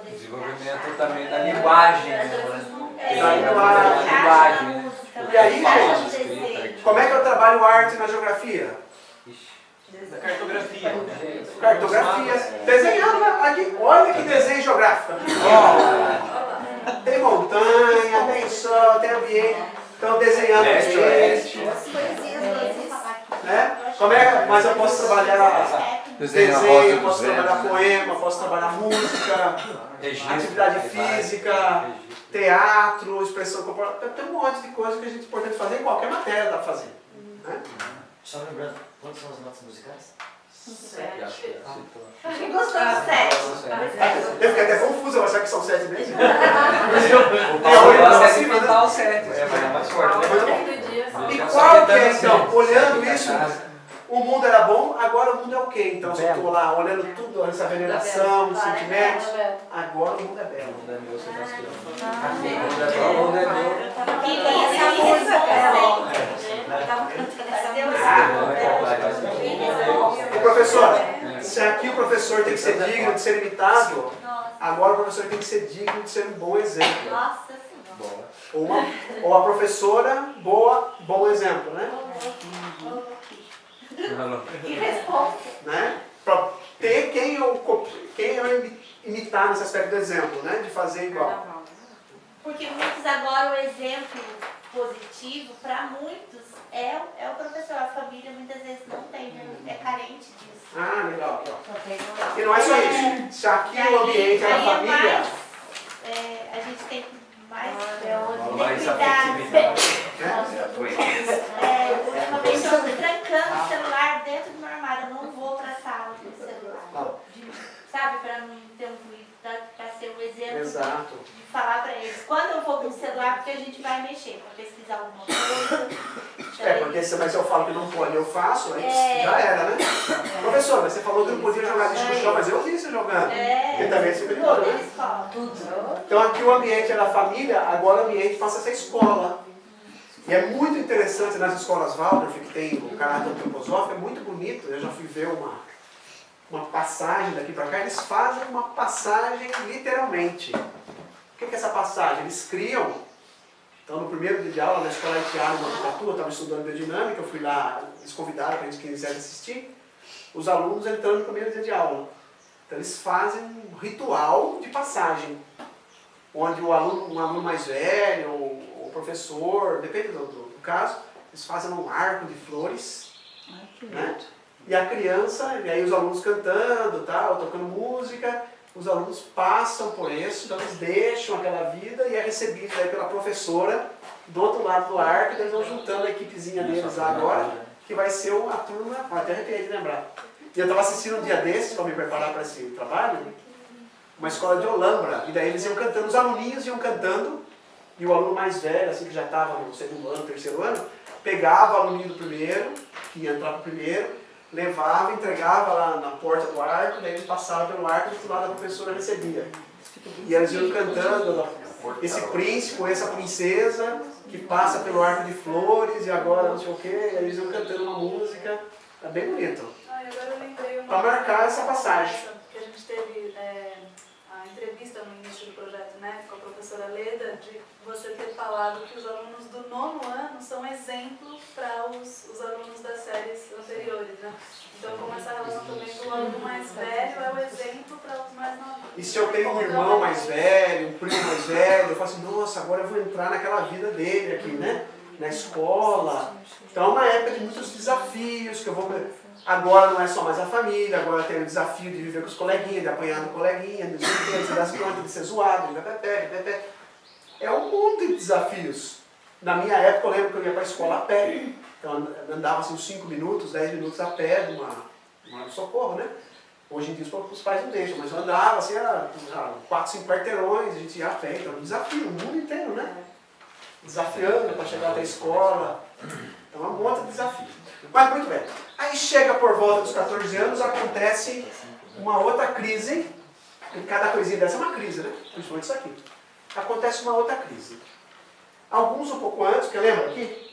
Desenvolvimento também da linguagem. Da linguagem. E aí, gente, como é que eu trabalho arte na geografia? Da cartografia. Cartografia. Desenhando aqui. Olha que desenho geográfico. Tem montanha, tem sol, tem ambiente. Então desenhando ambiente. Né? Mas eu posso trabalhar desenho, posso trabalhar poema, posso trabalhar música, atividade física, teatro, expressão corporal. Tem um monte de coisa que a gente pode fazer em qualquer matéria dá para fazer. Né? Só lembrando, quantas são as notas musicais? 7. Quem gostou do 7? Eu fiquei até confuso, eu achava que são 7 mesmo. O Paulo gosta de inventar o 7. Mas é mais forte, né? E qual que é, então, olhando isso, o mundo era bom, agora o mundo é o quê? Então, se eu estou lá olhando tudo, essa veneração, os sentimentos, agora o mundo é belo. O mundo é meu, Sebastião. O mundo é meu. E professora, se aqui o professor tem que ser digno de ser imitado, agora o professor tem que ser digno de ser um bom exemplo. Nossa Senhora. Ou a professora, bom exemplo, né? Que resposta. Né? Para ter quem eu imitar nesse aspecto do exemplo, né? De fazer igual. Porque muitos agora o exemplo positivo, para muitos, é o professor. A família muitas vezes não tem, né? É carente disso. Ah, legal. E não é só isso. Se aqui o ambiente é a família... a gente tem mais uma vez eu estou trancando o celular dentro do meu armário. Eu não vou para a sala com o celular. Sabe, para não ter um ruído, para ser um exemplo. Exato. De falar para eles. Quando eu vou com o celular, porque a gente vai mexer, para pesquisar alguma coisa. Porque se eu falo que não pode, eu faço, aí já era, né? Professor, mas você falou que não podia jogar lixo no chão, mas eu vi você jogando. Porque também é superior, né? Então aqui o ambiente era a família, agora o ambiente passa a ser escola. E é muito interessante nas escolas Waldorf, que tem o caráter antroposófico, é muito bonito. Eu já fui ver uma passagem daqui para cá, eles fazem uma passagem literalmente. O que é essa passagem? Eles criam. Então, no primeiro dia de aula, na Escola Itiara, no Botucatu, eu estava estudando biodinâmica, eu fui lá, eles convidaram para eles que quisessem assistir, os alunos entrando no primeiro dia de aula. Então, eles fazem um ritual de passagem, onde um aluno mais velho, ou o professor, depende do caso, eles fazem um arco de flores, né? E a criança, e aí os alunos cantando, tal, tocando música, os alunos passam por isso, então eles deixam aquela vida e é recebido aí pela professora do outro lado do arco, e eles vão juntando a equipezinha deles lá agora, que vai ser a turma, até arrepiei de lembrar. E eu estava assistindo um dia desses, para me preparar para esse trabalho, uma escola de Olambra, e daí eles iam cantando, os aluninhos iam cantando, e o aluno mais velho, assim, que já estava no segundo ano, terceiro ano, pegava o aluninho do primeiro, que ia entrar no primeiro, levava, entregava lá na porta do arco, daí ele passava pelo arco e do lado a professora recebia. E eles iam cantando, esse príncipe ou essa princesa que passa pelo arco de flores e agora não sei o quê, e eles iam cantando uma música, é bem bonito. Agora eu lembrei uma... Para marcar essa passagem. Que a gente teve a entrevista no início do projeto, né, com a professora Leda, de você ter falado que os alunos do 9º ano são exemplo para os alunos das séries anteriores, né? Então, como essa relação também do aluno mais velho é o exemplo para os mais novos. E se eu tenho um irmão mais velho, um primo mais velho, eu falo assim, nossa, agora eu vou entrar naquela vida dele aqui, né? Na escola. Então é uma época de muitos desafios, que eu vou... Agora não é só mais a família, agora tem o desafio de viver com os coleguinhas, de apanhar no coleguinha, de ser das plantas, de ser zoado, de pé. É um mundo de desafios. Na minha época eu lembro que eu ia para a escola a pé, então eu andava assim, uns 5 minutos, 10 minutos a pé de uma socorro, né? Hoje em dia os pais não deixam, mas eu andava assim, era 4, 5 quarteirões, a gente ia a pé, então é um desafio, o mundo inteiro, né? Desafiando para chegar até a escola. Então é um monte de desafio. Mas muito bem. Aí chega por volta dos 14 anos, acontece uma outra crise. E cada coisinha dessa é uma crise, né? Principalmente isso aqui. Acontece uma outra crise. Alguns um pouco antes, que lembra aqui?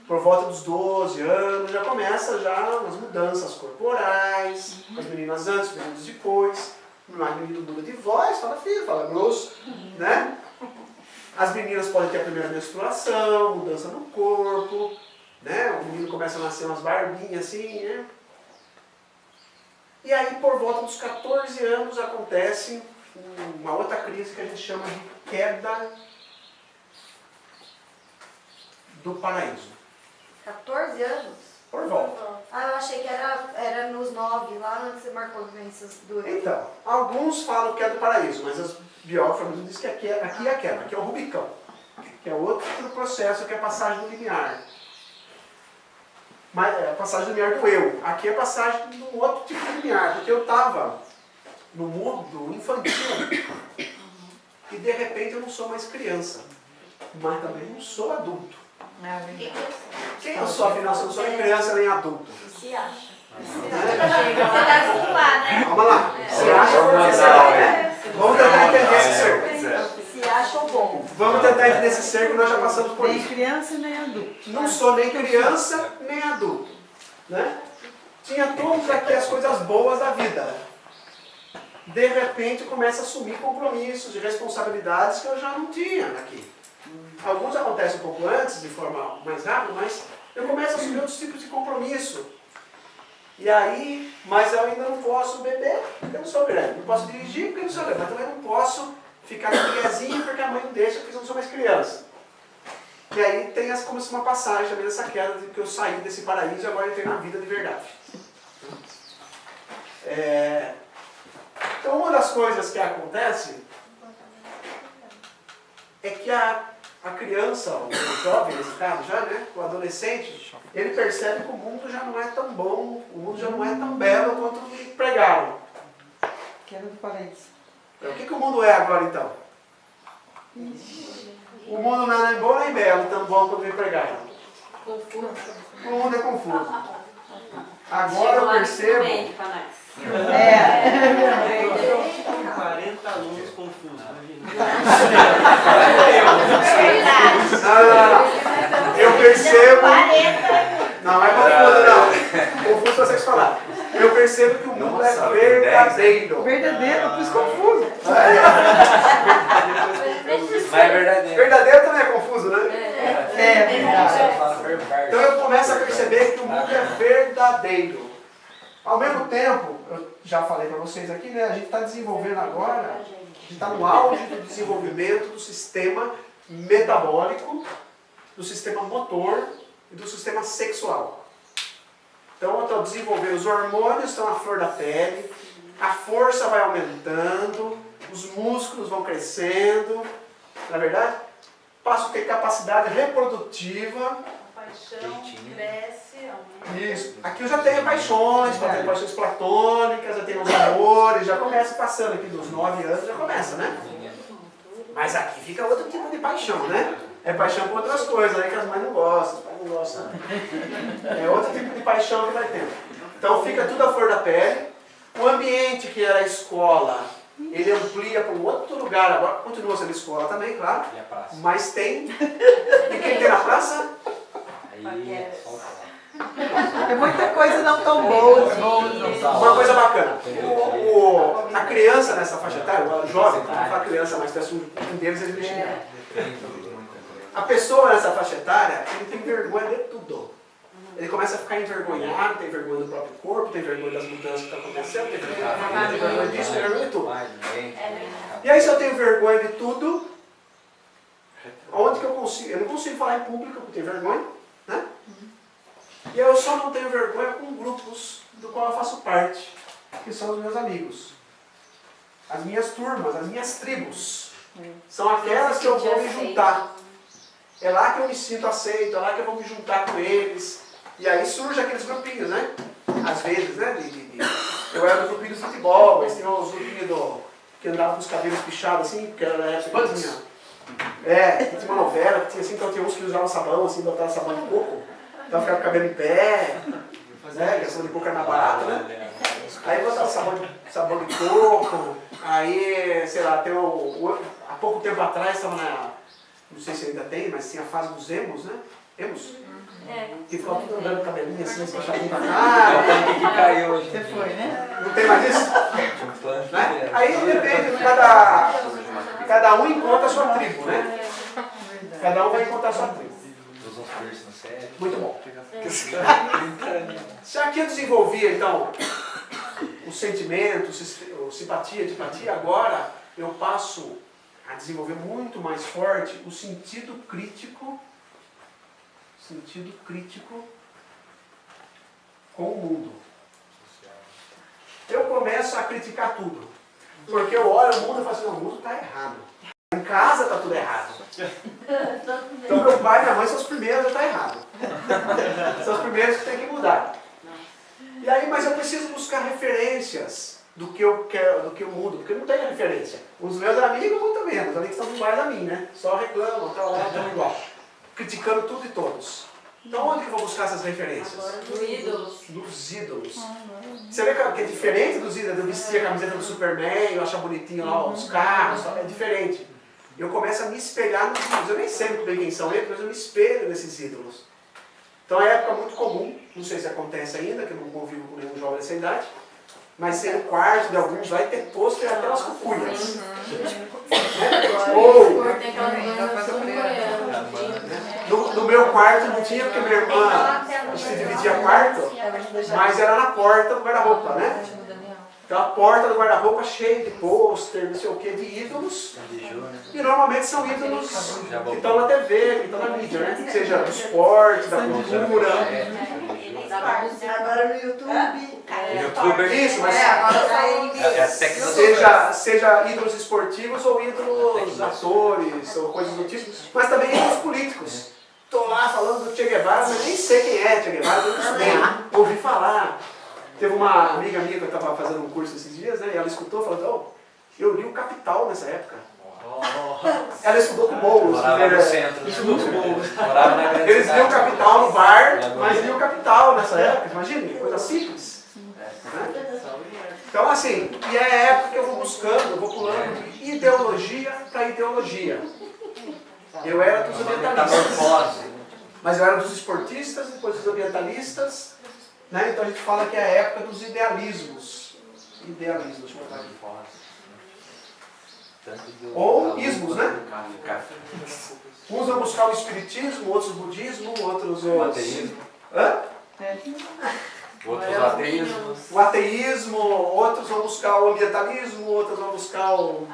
Por volta dos 12 anos, já começa umas mudanças corporais. As meninas antes, os meninos depois. O menino muda de voz, fala filho, fala grosso, né? As meninas podem ter a primeira menstruação, mudança no corpo, né? O menino começa a nascer umas barbinhas assim, né? E aí, por volta dos 14 anos, acontece uma outra crise que a gente chama de queda do paraíso. 14 anos? Por volta. Ah, eu achei que era nos 9, lá onde você marcou doenças duras. Então, alguns falam que é do paraíso, mas os biógrafos dizem que aqui é a queda, aqui é o Rubicão, que é outro processo, que é a passagem do limiar. Mas é a passagem do limiar do eu. Aqui é a passagem de um outro tipo de limiar, porque eu estava no mundo infantil e de repente eu não sou mais criança, mas também não sou adulto. Quem eu sou, afinal, se eu não sou nem criança nem adulto? Se acha. Você tá junto lá, né? Vamos lá. Se acha porque será, né? Vamos tentar entender esse cerco. Se acha ou bom. Vamos tentar entender esse cerco, nós já passamos por Nem isso. criança nem adulto. Não sou nem criança nem adulto, né? Tinha todas aqui as coisas boas da vida. De repente começa a assumir compromissos e responsabilidades que eu já não tinha aqui. Alguns acontecem um pouco antes, de forma mais rápida, mas eu começo a assumir outros tipos de compromisso. E aí, mas eu ainda não posso beber porque eu não sou grande. Não posso dirigir porque eu não sou grande. Mas também não posso ficar na criazinha porque a mãe não deixa porque eu não sou mais criança. E aí tem como se uma passagem também dessa queda de que eu saí desse paraíso e agora entrei na vida de verdade. Então uma das coisas que acontece é que a criança, o jovem nesse caso já, né, o adolescente, ele percebe que o mundo já não é tão bom, o mundo já não é tão belo quanto pregaram. Queda do paraíso. Então, o que o mundo é agora então? O mundo não é nem bom nem belo, tão bom quanto me pregaram. Confuso. O mundo é confuso. Agora eu percebo... 40 alunos confusos, imagina. Eu percebo que o mundo Nossa, é verdadeiro. Verdadeiro, por isso confuso. Mas é verdadeiro. Verdadeiro também é confuso, né? É verdade. Então eu começo a perceber que o mundo é verdadeiro. Ao mesmo tempo, eu já falei para vocês aqui, né? A gente está desenvolvendo agora, a gente está no auge do desenvolvimento do sistema metabólico, do sistema motor e do sistema sexual. Então eu estou desenvolvendo, os hormônios estão à flor da pele, a força vai aumentando, os músculos vão crescendo, não é verdade? Passo a ter capacidade reprodutiva. A paixão cresce, aumenta. Isso. Aqui eu já tenho paixões platônicas, já tenho os amores, já começa passando aqui dos 9 anos, já começa, né? Mas aqui fica outro tipo de paixão, né? É paixão por outras coisas, aí que as mães não gostam, os pais não gostam. É outro tipo de paixão que vai tendo. Então fica tudo à flor da pele. O ambiente que era a escola, ele amplia para um outro lugar, agora continua sendo escola também, claro. E a praça? Mas tem. E quem tem na praça? Aí, só falar. É muita coisa não tão boa. Uma coisa bacana. A criança nessa faixa etária, o jovem, não fala criança, mas um deles eles me xingaram. A pessoa nessa faixa etária, ele tem vergonha de tudo. Ele começa a ficar envergonhado, tem vergonha do próprio corpo, tem vergonha das mudanças que estão acontecendo, tem vergonha disso, tem vergonha de tudo. E aí se eu tenho vergonha de tudo, onde que eu consigo? Eu não consigo falar em público porque eu tenho vergonha, né? E eu só não tenho vergonha com grupos do qual eu faço parte, que são os meus amigos. As minhas turmas, as minhas tribos. São aquelas que eu vou me juntar. É lá que eu me sinto aceito, é lá que eu vou me juntar com eles. E aí surgem aqueles grupinhos, né? Às vezes, né? Eu era do grupinho do futebol, mas tinha uns grupinhos que andavam com os cabelos pichados assim, porque era na época que tinha. Que tinha uma novela, que tinha assim, então tinha uns que usavam sabão, assim, botavam sabão de coco. Então ficava com o cabelo em pé, né? Que a sabão de coco era mais barata, né? Aí botava sabão de coco, aí, sei lá, há pouco tempo atrás estava não sei se ainda tem, mas tinha a fase dos emos, né? Emos? Que ficava tudo andando com cabelinho assim, espachadinho pra cá. Que caiu hoje. Você foi, né? Não tem mais isso? Né? Aí depende, cada um encontra a sua tribo, né? Cada um vai encontrar a sua tribo. Usam piercing no cérebro. Muito bom. Se aqui eu desenvolvia, então, o sentimento, simpatia, antipatia, agora eu passo a desenvolver muito mais forte o sentido crítico com o mundo. Eu começo a criticar tudo. Porque eu olho o mundo e falo assim, não, o mundo está errado. Em casa está tudo errado. Então meu pai e minha mãe são os primeiros a estar errado. São os primeiros que tem que mudar. E aí, mas eu preciso buscar referências do que eu quero, do que eu mudo, porque eu não tenho referência. Os meus amigos, muito menos, além que estão iguais a mim, né? Só reclamam, estão igual. Criticando tudo e todos. Então onde que eu vou buscar essas referências? Dos ídolos. Dos ídolos. Você vê que é diferente dos ídolos, eu vestir a camiseta do Superman, eu achar bonitinho lá os carros, é diferente. Eu começo a me espelhar nos ídolos. Eu nem sei muito bem quem são eles, mas eu me espelho nesses ídolos. Então é uma época muito comum, não sei se acontece ainda, que eu não convivo com nenhum jovem dessa idade, mas ser no quarto de alguns vai ter pôster até as cucuias. Ou no meu quarto não tinha, porque minha irmã, a gente dividia quarto, mas era na porta do guarda-roupa, né? Então a porta do guarda-roupa cheia de pôster, não sei o que, de ídolos. E normalmente são ídolos que estão na TV, que estão na mídia, né? Seja do esporte, da cultura. Agora no YouTube. Isso, mas seja ídolos esportivos ou ídolos atores, ou coisas do tipo, mas também ídolos políticos. Estou lá falando do Che Guevara, mas nem sei quem é Che Guevara, eu estudei, ouvi falar. Teve uma amiga minha que eu estava fazendo um curso esses dias, né? E ela escutou e falou, eu li o Capital nessa época. Ela estudou com Boulos. Morava no centro. Estudou com Boulos. Morava na grande Eles liam o Capital no bar, mas liam o Capital nessa época. Imagina, coisa simples. Né? Então assim, e é a época que eu vou buscando, eu vou pulando de ideologia para ideologia. Eu era dos ambientalistas. Mas eu era dos esportistas, depois dos ambientalistas, Né? Então a gente fala que é a época dos idealismos. Idealismos, deixa eu botar aqui. Ou ismos, né? Uns vão buscar o espiritismo, outros o budismo, outros O ateísmo. Hã? Outros o ateísmo. O ateísmo, outros vão buscar o orientalismo, outros vão buscar o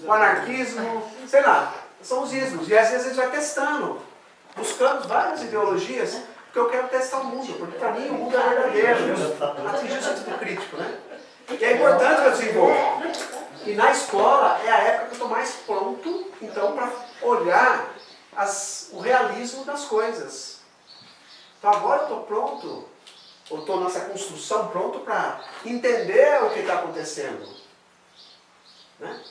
anarquismo, sei lá. São os ismos. E às vezes a gente vai testando, buscando várias ideologias, porque eu quero testar o mundo, porque para mim o mundo é verdadeiro. Eu atingir o sentido crítico, né? E é importante que eu desenvolva. E na escola é a época que eu estou mais pronto, então, para olhar o realismo das coisas. Então agora eu estou pronto, ou estou nessa construção pronto para entender o que está acontecendo. Né?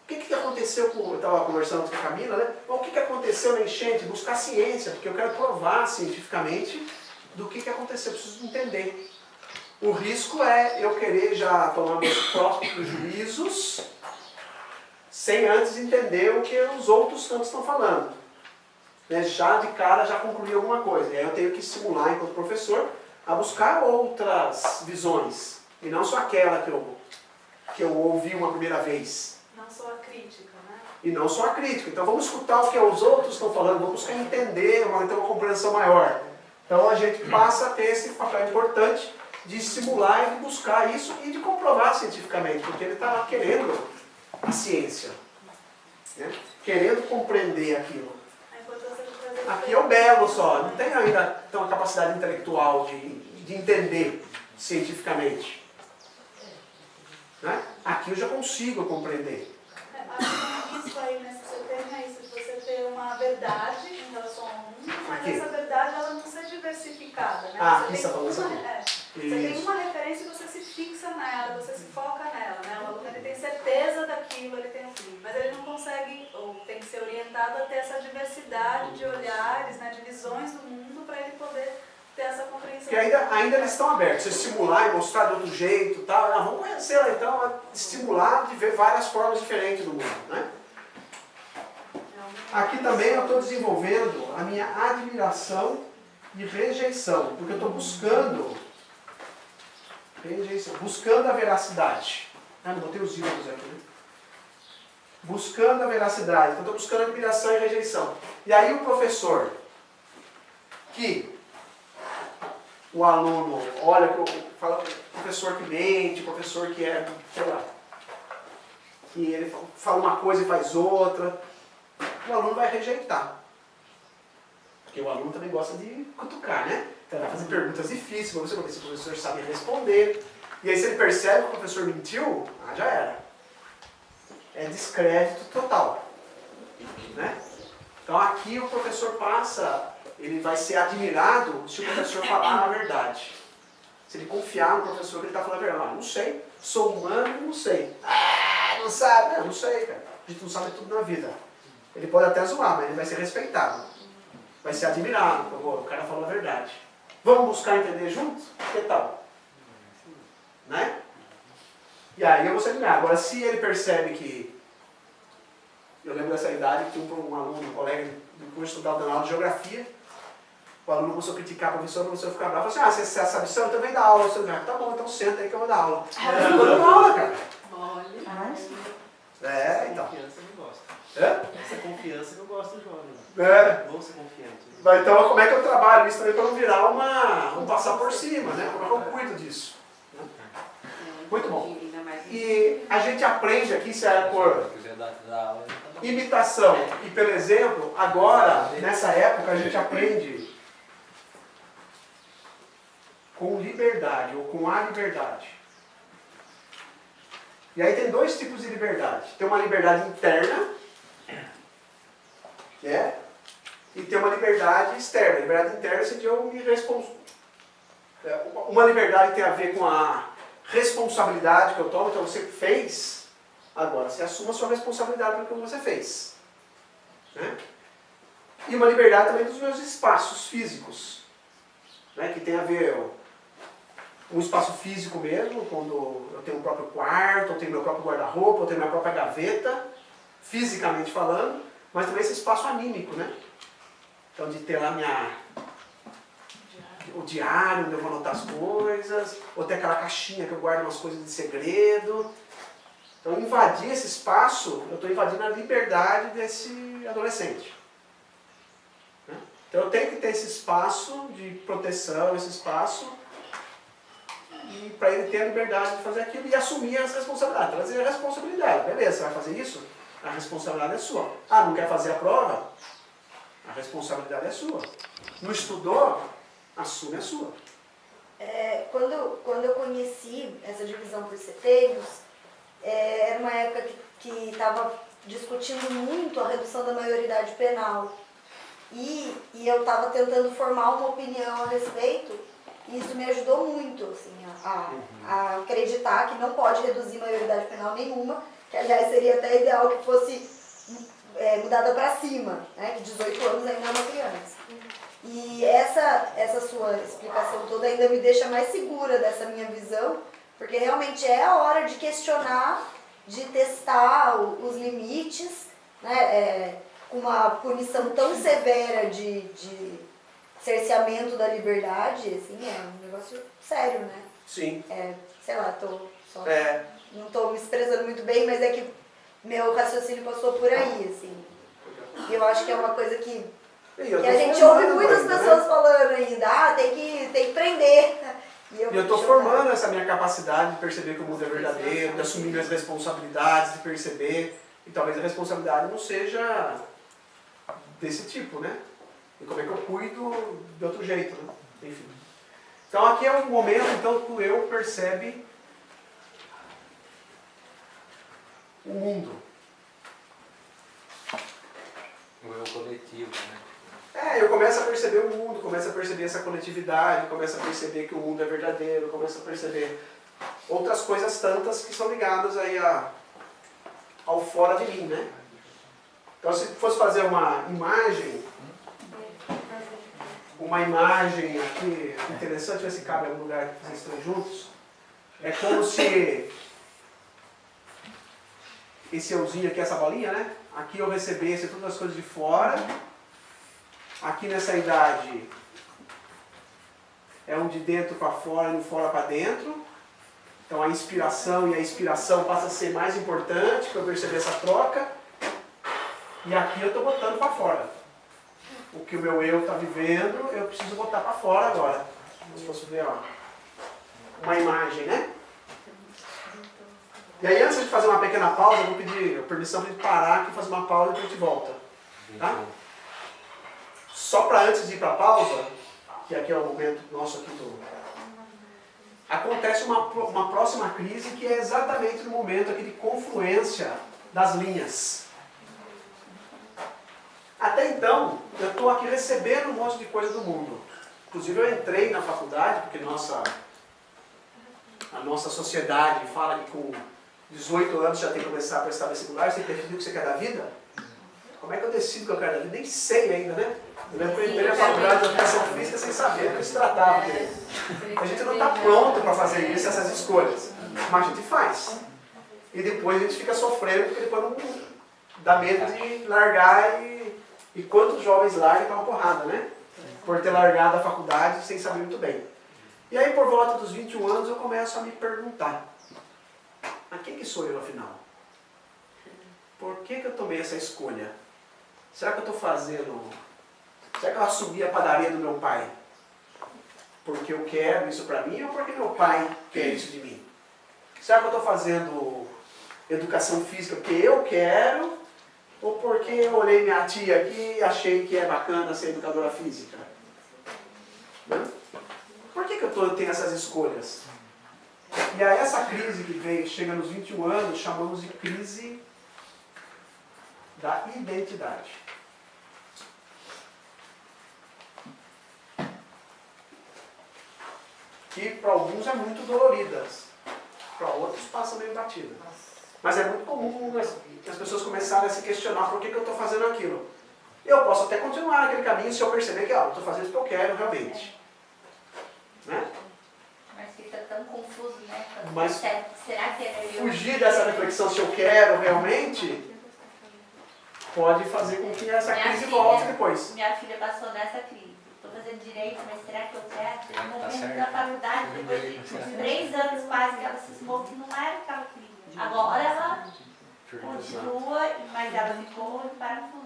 O que aconteceu com... Eu estava conversando com a Camila, né? O que aconteceu na enchente? Buscar ciência, porque eu quero provar cientificamente do que aconteceu, eu preciso entender. O risco é eu querer já tomar meus próprios juízos sem antes entender o que os outros tantos estão falando. Né? Já de cara já concluir alguma coisa. E aí eu tenho que estimular, enquanto professor, a buscar outras visões. E não só aquela que eu ouvi uma primeira vez. Não só a crítica, né? E não só a crítica. Então vamos escutar o que os outros estão falando, vamos buscar entender, ter uma compreensão maior. Então a gente passa a ter esse papel importante de estimular e de buscar isso e de comprovar cientificamente, porque ele está lá querendo a ciência, né? Querendo compreender aquilo. Aqui é o belo só, não tem ainda uma capacidade intelectual de entender cientificamente. Né? Aqui eu já consigo compreender. Isso aí nesse seu termo é isso, de você ter uma verdade em relação ao mundo, mas aqui. essa verdade ela não ser diversificada. Né? Ah, você isso está falando isso aqui. Você tem uma referência e você se fixa nela, você se foca nela. Né? O aluno ele tem certeza daquilo, ele tem assim, mas ele não consegue, ou tem que ser orientado a ter essa diversidade de olhares, né, de visões do mundo para ele poder ter essa compreensão. Porque ainda eles estão abertos. Se estimular e mostrar de outro jeito e tal, vamos conhecer ela então, estimular de ver várias formas diferentes do mundo. Né? Aqui também eu estou desenvolvendo a minha admiração e rejeição, porque eu estou buscando a veracidade. Não botei os ídolos aqui, né? Buscando a veracidade. Então estou buscando admiração e rejeição. E aí o professor, que o aluno olha, fala, professor que mente, professor que é, sei lá, que ele fala uma coisa e faz outra, o aluno vai rejeitar. Porque o aluno também gosta de cutucar, né? Então ele vai fazer perguntas difíceis para você ver se o professor sabe responder. E aí se ele percebe que o professor mentiu, já era. É descrédito total. Né? Então aqui o professor passa, ele vai ser admirado se o professor falar a verdade. Se ele confiar no professor que ele está falando a verdade. Não sei, sou humano e não sei. Não sabe? Não sei, cara. A gente não sabe tudo na vida. Ele pode até zoar, mas ele vai ser respeitado. Vai ser admirado. O cara falou a verdade. Vamos buscar entender juntos? Que tal? Né? E aí eu vou ser admirado. Agora, se ele percebe que... Eu lembro dessa idade que tinha um aluno, um colega do curso da aula de geografia. O aluno começou a criticar a professora ficou bravo. Falou assim, você sabe isso? Eu também dá aula. Você vai, tá bom, então senta aí que eu vou dar aula. Ficou dando aula, cara. Então. Confiança eu não gosto. É? Essa confiança que eu gosto do jovem. Vou ser confiante. Mas então, como é que eu trabalho isso também para não virar um passar por cima, né? Como é que eu cuido disso? Né? Muito bom. E a gente aprende aqui, se é por imitação e pelo exemplo, agora, nessa época, a gente aprende com liberdade, ou com a liberdade. E aí tem dois tipos de liberdade. Tem uma liberdade interna, né? E tem uma liberdade externa. A liberdade interna seria eu me uma liberdade tem a ver com a responsabilidade que eu tomo. Então você fez, agora você assuma a sua responsabilidade pelo que você fez. Né? E uma liberdade também dos meus espaços físicos. Né? Que tem a ver um espaço físico mesmo, quando eu tenho o próprio quarto, eu tenho meu próprio guarda-roupa, eu tenho minha própria gaveta, fisicamente falando, mas também esse espaço anímico, né? Então de ter lá minha o diário onde eu vou anotar as coisas, ou tem aquela caixinha que eu guardo umas coisas de segredo. Então, invadir esse espaço, eu estou invadindo a liberdade desse adolescente. Né? Então, eu tenho que ter esse espaço de proteção, esse espaço, e para ele ter a liberdade de fazer aquilo e assumir as responsabilidades. Trazer a responsabilidade. Beleza, você vai fazer isso? A responsabilidade é sua. Ah, não quer fazer a prova? A responsabilidade é sua. Não estudou? Assume a sua. Quando eu conheci essa divisão por seteiros, era uma época que estava discutindo muito a redução da maioridade penal. E eu estava tentando formar uma opinião a respeito, e isso me ajudou muito assim, a acreditar que não pode reduzir maioridade penal nenhuma, que aliás seria até ideal que fosse mudada para cima, né, que 18 anos ainda é uma criança. E essa sua explicação toda ainda me deixa mais segura dessa minha visão, porque realmente é a hora de questionar, de testar os limites, né, com uma punição tão severa de cerceamento da liberdade, assim, é um negócio sério, né? Sim. Sei lá, não estou me expressando muito bem, mas é que meu raciocínio passou por aí, assim. E eu acho que é uma coisa que a gente ouve muitas pessoas falando ainda, tem que prender. E eu estou formando essa minha capacidade de perceber que o mundo é verdadeiro, de assumir minhas responsabilidades, de perceber, e talvez a responsabilidade não seja desse tipo, né? E como é que eu cuido de outro jeito, né? Enfim. Então aqui é um momento então, que o eu percebe o mundo. O eu coletivo, né? Eu começo a perceber o mundo, começo a perceber essa coletividade, começo a perceber que o mundo é verdadeiro, começo a perceber outras coisas tantas que são ligadas aí ao fora de mim, né? Então se fosse fazer uma imagem aqui interessante, ver se cabe em algum lugar que vocês estão juntos, é como se esse euzinho aqui, essa bolinha, né? Aqui eu recebesse todas as coisas de fora. Aqui nessa idade é um de dentro para fora e um fora para dentro. Então a inspiração e a expiração passa a ser mais importante para eu perceber essa troca. E aqui eu estou botando para fora. O que o meu eu está vivendo, eu preciso botar para fora agora. Como se fosse ver, ó, uma imagem, né? E aí antes de fazer uma pequena pausa, eu vou pedir a permissão para a gente parar aqui e fazer uma pausa e depois a gente volta. Tá? Só para antes de ir para a pausa, que aqui é o momento nosso aqui acontece uma próxima crise que é exatamente no momento aqui de confluência das linhas. Até então, eu estou aqui recebendo um monte de coisa do mundo. Inclusive eu entrei na faculdade, porque a nossa sociedade fala que com 18 anos já tem que começar a prestar vestibular, você tem que decidir o que você quer da vida. Como é que eu decido o que eu quero da vida? Nem sei ainda, né? Eu lembro que eu entrei na faculdade de educação física sem saber do que se tratava. A gente não está pronto para fazer isso, essas escolhas. Mas a gente faz. E depois a gente fica sofrendo, porque depois não dá medo de largar e quantos jovens largam para uma porrada, né? Por ter largado a faculdade sem saber muito bem. E aí por volta dos 21 anos eu começo a me perguntar, mas quem que sou eu afinal? Por que eu tomei essa escolha? Será que eu estou fazendo... Será que eu assumi a padaria do meu pai? Porque eu quero isso para mim ou porque meu pai quer isso de mim? Será que eu estou fazendo educação física porque eu quero ou porque eu olhei minha tia aqui e achei que é bacana ser educadora física? Né? Por que eu tenho essas escolhas? E aí essa crise que chega nos 21 anos, chamamos de crise da identidade. Que para alguns é muito dolorida, para outros passa meio batida. Mas é muito comum que as pessoas começarem a se questionar por que eu estou fazendo aquilo. Eu posso até continuar naquele caminho se eu perceber que eu estou fazendo o que eu quero realmente. Né? Mas fica tão confuso, né? Mas será que é eu? Fugir dessa reflexão se eu quero realmente pode fazer com que essa crise volte depois. Minha filha passou nessa crise. Toda fazer direito, mas será que eu quero? Será que No tá momento certo? da faculdade, depois de 3 anos quase que ela cismou que não era o que ela queria. Agora ela continua, mas ela ficou em parafuso.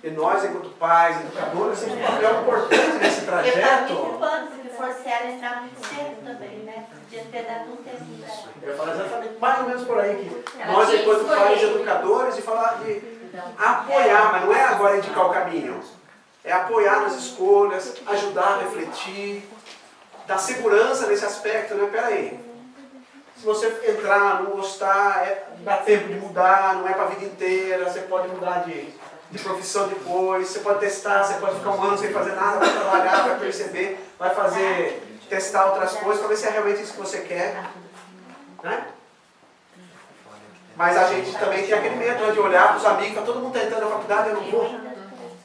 E nós, enquanto pais, educadores, temos um papel importante nesse Eu estava me trajeto. culpando, porque forcei ela a entrar muito cedo também, né? Podia ter dado um tempo pra ela. Eu ia falar exatamente mais ou menos por aí que Ela nós, tinha enquanto escolhido. pais educadores, de falar de apoiar, mas não é agora indicar o caminho. É apoiar nas escolhas, ajudar a refletir, dar segurança nesse aspecto, né? Peraí. Se você entrar, não gostar, dá tempo de mudar, não é para a vida inteira, você pode mudar de profissão depois, você pode testar, você pode ficar um ano sem fazer nada, vai trabalhar, vai perceber, vai testar outras coisas para ver se é realmente isso que você quer. Né? Mas a gente também tem aquele medo, né, de olhar para os amigos, tá todo mundo tentando na faculdade, eu não vou.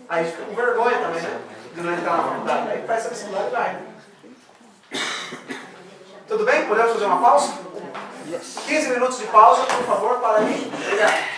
Aí a gente fica com vergonha também, né? De não entrar na faculdade. Aí faz essa vestibular e vai. Né? Tudo bem? Podemos fazer uma pausa? 15 minutos de pausa, por favor, para aí. Obrigado.